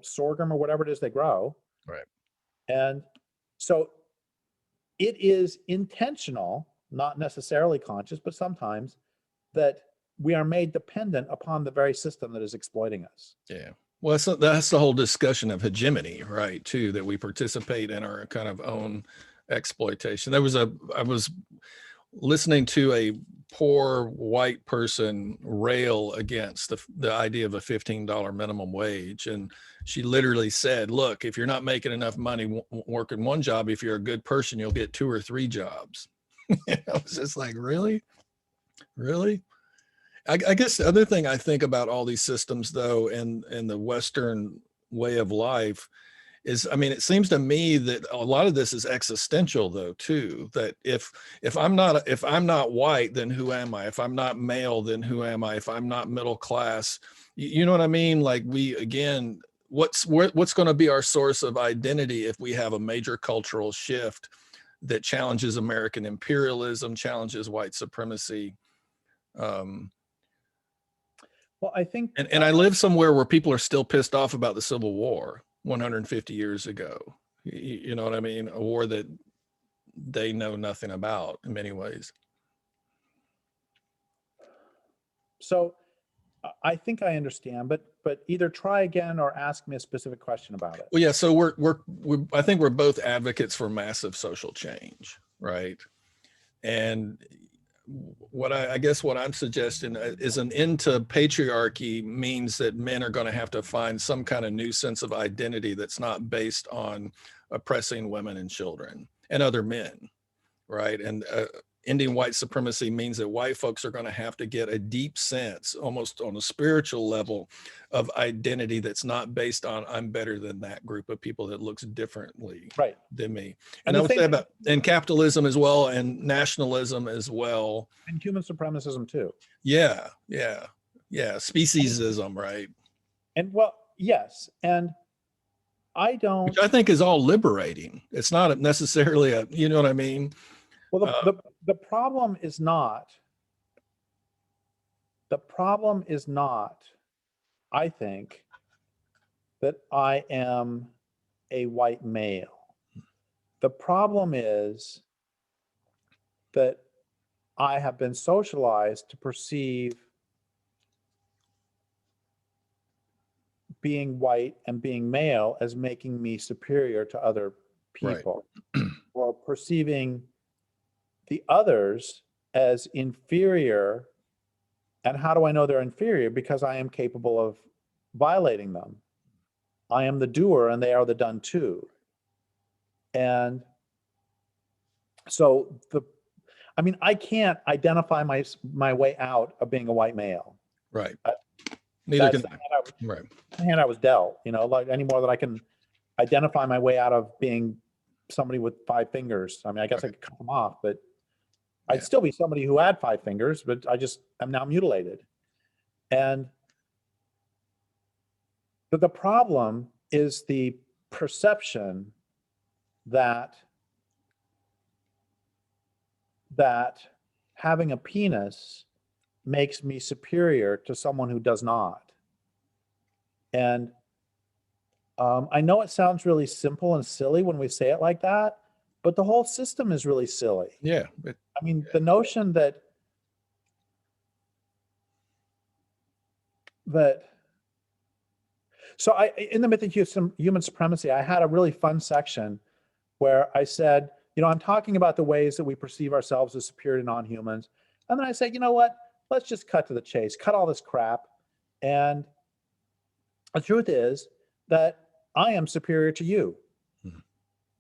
sorghum or whatever it is they grow. Right. And so it is intentional, not necessarily conscious, but sometimes, that we are made dependent upon the very system that is exploiting us. Yeah. Well, that's the whole discussion of hegemony, right? Too, that we participate in our kind of own exploitation. I was listening to a poor white person rail against the idea of a $15 minimum wage. And she literally said, look, if you're not making enough money working one job, if you're a good person, you'll get 2 or 3 jobs. I was just like, really? I guess the other thing I think about all these systems, though, and the Western way of life is, I mean, it seems to me that a lot of this is existential, though, too, that if I'm not white, then who am I? If I'm not male, then who am I? If I'm not middle class, you know what I mean? Like, we, again, what's going to be our source of identity if we have a major cultural shift that challenges American imperialism, challenges white supremacy? Well, I think, and I live somewhere where people are still pissed off about the Civil War 150 years ago. You know what I mean? A war that they know nothing about in many ways. So I think I understand, but either try again or ask me a specific question about it. Well, yeah. So I think we're both advocates for massive social change, right? And I guess what I'm suggesting is an end to patriarchy means that men are going to have to find some kind of new sense of identity that's not based on oppressing women and children and other men, right? And ending white supremacy means that white folks are going to have to get a deep sense, almost on a spiritual level, of identity that's not based on I'm better than that group of people that looks differently than me. And I would say about and capitalism as well, and nationalism as well, and human supremacism too. Yeah, speciesism, right? And well, yes, and I don't. Which I think is all liberating. It's not necessarily a, you know what I mean? Well, the problem is not. The problem is not, I think, that I am a white male. The problem is that I have been socialized to perceive being white and being male as making me superior to other people, or perceiving the others as inferior. And how do I know they're inferior? Because I am capable of violating them. I am the doer and they are the done to. And so I can't identify my way out of being a white male. Right. Neither can I. The hand I was dealt, like any more that I can identify my way out of being somebody with 5 fingers. I mean, I guess I could cut them off, but I'd still be somebody who had 5 fingers, but I'm now mutilated. But the problem is the perception that having a penis makes me superior to someone who does not. And I know it sounds really simple and silly when we say it like that, but the whole system is really silly. Yeah. The notion that so in the myth of human supremacy, I had a really fun section where I said, I'm talking about the ways that we perceive ourselves as superior to non-humans. And then I said, you know what? Let's just cut to the chase, cut all this crap. And the truth is that I am superior to you. Mm-hmm.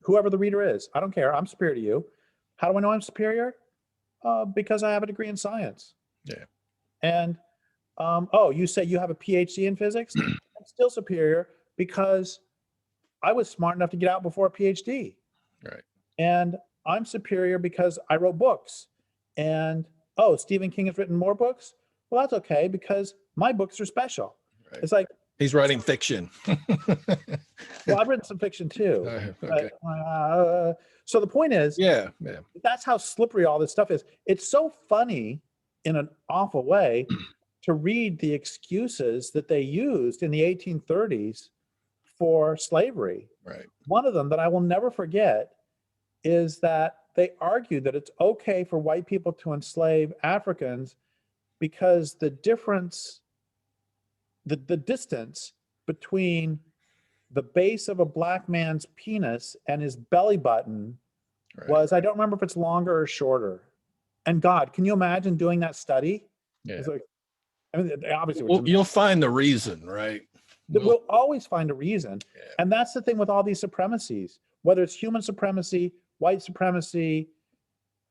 Whoever the reader is, I don't care. I'm superior to you. How do I know I'm superior? Because I have a degree in science. Yeah. And, you say you have a PhD in physics? I'm still superior because I was smart enough to get out before a PhD. Right. And I'm superior because I wrote books. And, Stephen King has written more books? Well, that's okay because my books are special. Right. It's like, he's writing fiction. Well, I've written some fiction too. Okay. So the point is, that's how slippery all this stuff is. It's so funny in an awful way to read the excuses that they used in the 1830s for slavery. Right. One of them that I will never forget is that they argued that it's okay for white people to enslave Africans because the difference, the distance between the base of a black man's penis and his belly button was, I don't remember if it's longer or shorter. And God, can you imagine doing that study? Yeah. Like, obviously, you'll find the reason, right? We'll always find a reason. Yeah. And that's the thing with all these supremacies, whether it's human supremacy, white supremacy.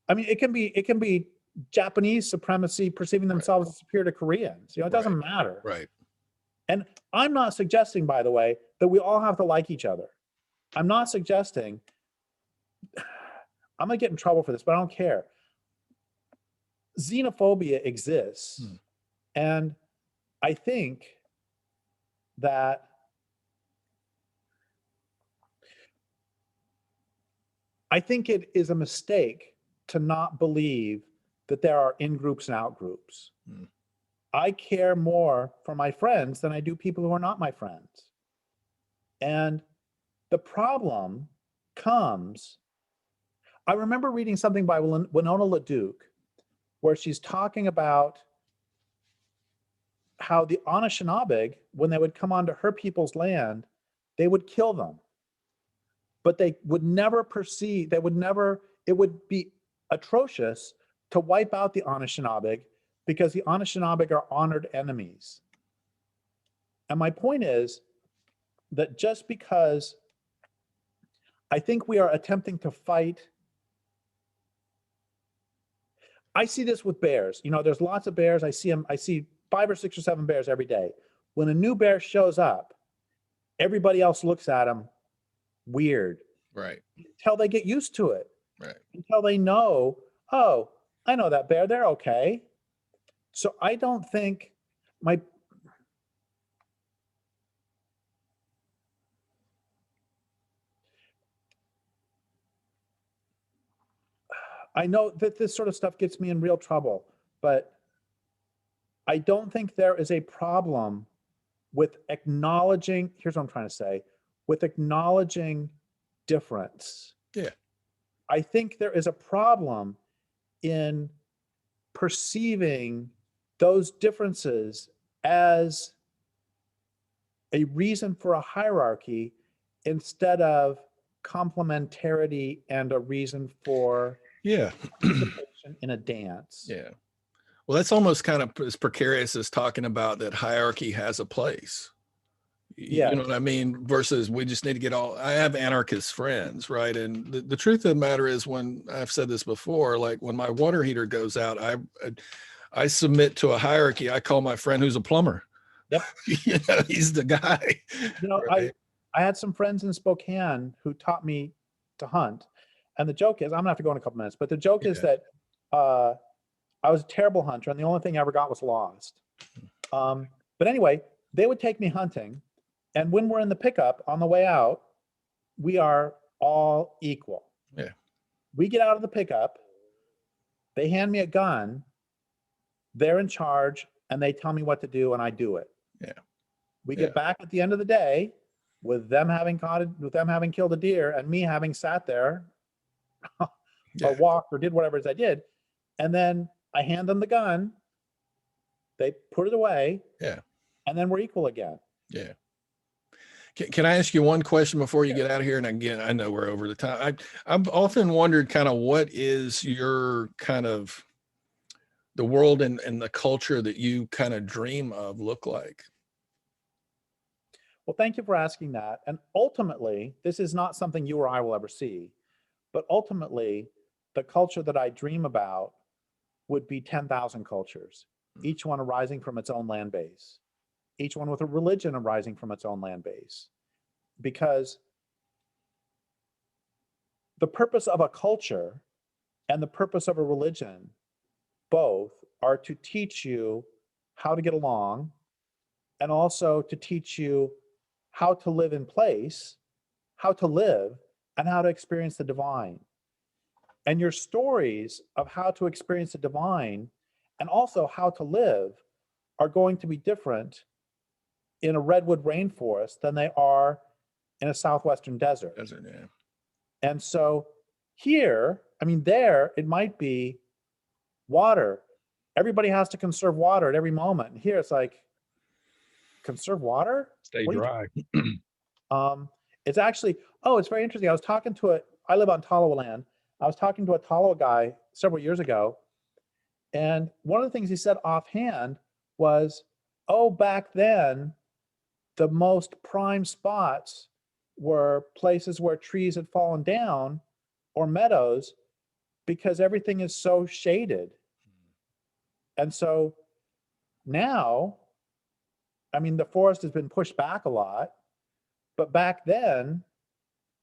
I mean, it can be Japanese supremacy perceiving themselves as superior to Koreans. It doesn't matter. Right. And I'm not suggesting, by the way, that we all have to like each other. I'm not suggesting, I'm gonna get in trouble for this, but I don't care. Xenophobia exists. And I think that I think it is a mistake to not believe that there are in-groups and out-groups. Mm. I care more for my friends than I do people who are not my friends. And the problem comes, I remember reading something by Winona LaDuke where she's talking about how the Anishinaabe, when they would come onto her people's land, they would kill them. But they would never perceive, it would be atrocious to wipe out the Anishinaabe because the Anishinaabe are honored enemies. And my point is that just because I think we are attempting to fight, I see this with bears. You know, there's lots of bears. I see 5 or 6 or 7 bears every day. When a new bear shows up, everybody else looks at him weird. Right. Until they get used to it. Right. Until they know, oh, I know that bear, they're okay. So I don't think I know that this sort of stuff gets me in real trouble, but I don't think there is a problem with acknowledging, here's what I'm trying to say, with acknowledging difference. Yeah. I think there is a problem in perceiving those differences as a reason for a hierarchy instead of complementarity and a reason for Yeah. participation in a dance. Yeah. Well, that's almost kind of as precarious as talking about that hierarchy has a place. Yeah. You know what I mean? Versus we just need to get all, I have anarchist friends, right? And the truth of the matter is, when I've said this before, like when my water heater goes out, I submit to a hierarchy. I call my friend who's a plumber. Yep. You know, he's the guy. You know, right? I had some friends in Spokane who taught me to hunt. And the joke is, I'm gonna have to go in a couple minutes, but the joke is that I was a terrible hunter and the only thing I ever got was lost. But anyway, they would take me hunting. And when we're in the pickup on the way out, we are all equal. Yeah. We get out of the pickup, they hand me a gun, they're in charge, and they tell me what to do, and I do it. Yeah. We get back at the end of the day with them having killed a deer and me having sat there or walked or did whatever it is I did. And then I hand them the gun, they put it away. Yeah. And then we're equal again. Yeah. Can I ask you one question before you get out of here? And again, I know we're over the time. I've often wondered kind of what is your kind of the world and the culture that you kind of dream of look like? Well, thank you for asking that. And ultimately, this is not something you or I will ever see, but ultimately, the culture that I dream about would be 10,000 cultures, each one arising from its own land base, each one with a religion arising from its own land base. Because the purpose of a culture and the purpose of a religion both are to teach you how to get along and also to teach you how to live in place, how to live, and how to experience the divine. And your stories of how to experience the divine and also how to live are going to be different in a redwood rainforest than they are in a southwestern desert. Yeah. And so here, I mean, there, it might be water. Everybody has to conserve water at every moment. And here it's like, conserve water? Stay dry. It's actually, it's very interesting. I live on Tolowa land. I was talking to a Tolowa guy several years ago. And one of the things he said offhand was, back then, the most prime spots were places where trees had fallen down or meadows because everything is so shaded. And so now, I mean, the forest has been pushed back a lot, but back then,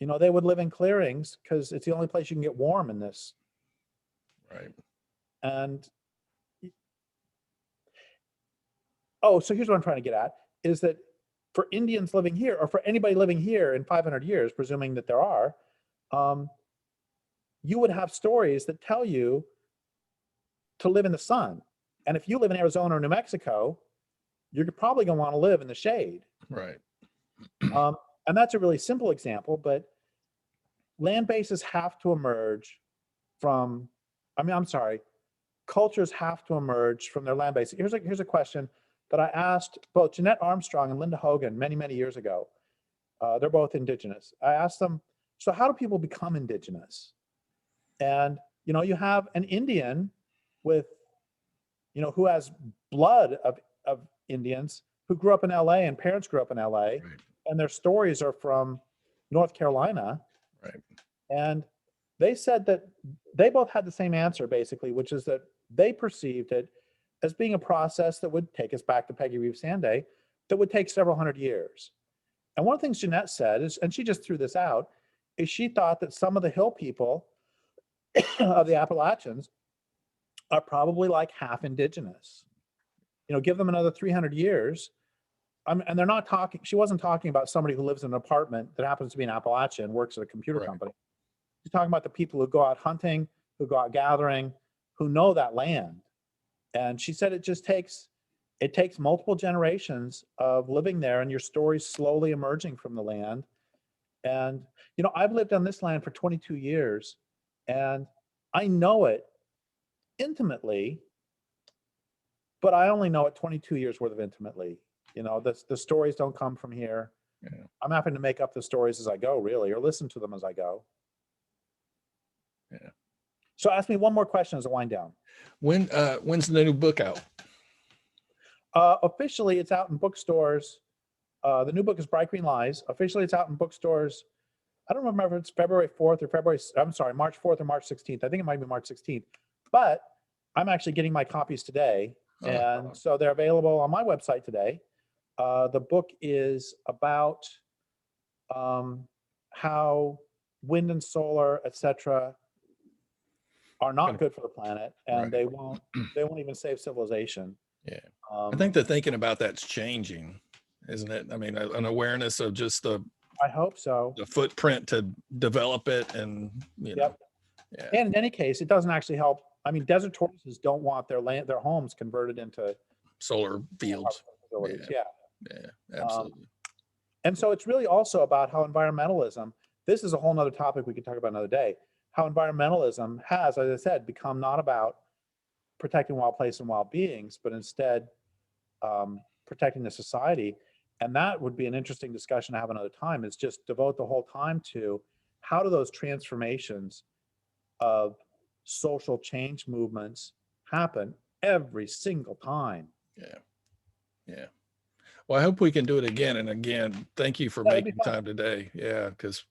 you know, they would live in clearings because it's the only place you can get warm in this. Right. And so here's what I'm trying to get at is that for Indians living here, or for anybody living here in 500 years, presuming that there are, you would have stories that tell you to live in the sun. And if you live in Arizona or New Mexico, you're probably going to want to live in the shade. Right. And that's a really simple example, but land bases have to emerge from, I'm sorry, cultures have to emerge from their land base. Here's a question that I asked both Jeanette Armstrong and Linda Hogan many, many years ago. They're both indigenous. I asked them, so how do people become indigenous? And, you have an Indian with, who has blood of Indians who grew up in LA, and parents grew up in LA, Right. and their stories are from North Carolina. Right. And they said that they both had the same answer, basically, which is that they perceived it as being a process that would take us back to Peggy Reeves Sanday, that would take several hundred years. And one of the things Jeanette said is, and she just threw this out, is she thought that some of the hill people of the Appalachians are probably like half indigenous. Give them another 300 years. And they're not talking, she wasn't talking about somebody who lives in an apartment that happens to be in Appalachia and works at a computer Right. company. She's talking about the people who go out hunting, who go out gathering, who know that land. And she said it takes multiple generations of living there, and your stories slowly emerging from the land. And, I've lived on this land for 22 years, and I know it intimately, but I only know it 22 years worth of intimately. The stories don't come from here. Yeah. I'm having to make up the stories as I go, really, or listen to them as I go. Yeah. So ask me one more question as I wind down. When's the new book out? Officially, it's out in bookstores. The new book is Bright Green Lies. Officially, it's out in bookstores. I don't remember if it's March 4th or March 16th. I think it might be March 16th. But I'm actually getting my copies today. And so they're available on my website today. The book is about how wind and solar, etc., are not good for the planet, and Right. they won't even save civilization. Yeah. I think the thinking about that's changing, isn't it? I mean, an awareness of just I hope so. the footprint to develop it, and Yep. Yeah. And in any case, it doesn't actually help. I mean, desert tortoises don't want their homes converted into solar fields. Facilities. Yeah, absolutely. And so it's really also about how environmentalism, this is a whole nother topic we could talk about another day, how environmentalism has, as I said, become not about protecting wild places and wild beings, but instead protecting the society. And that would be an interesting discussion to have another time, is just devote the whole time to how do those transformations of social change movements happen every single time. Yeah. Well, I hope we can do it again and again. Thank you for That'd be making fun. time today. Yeah, because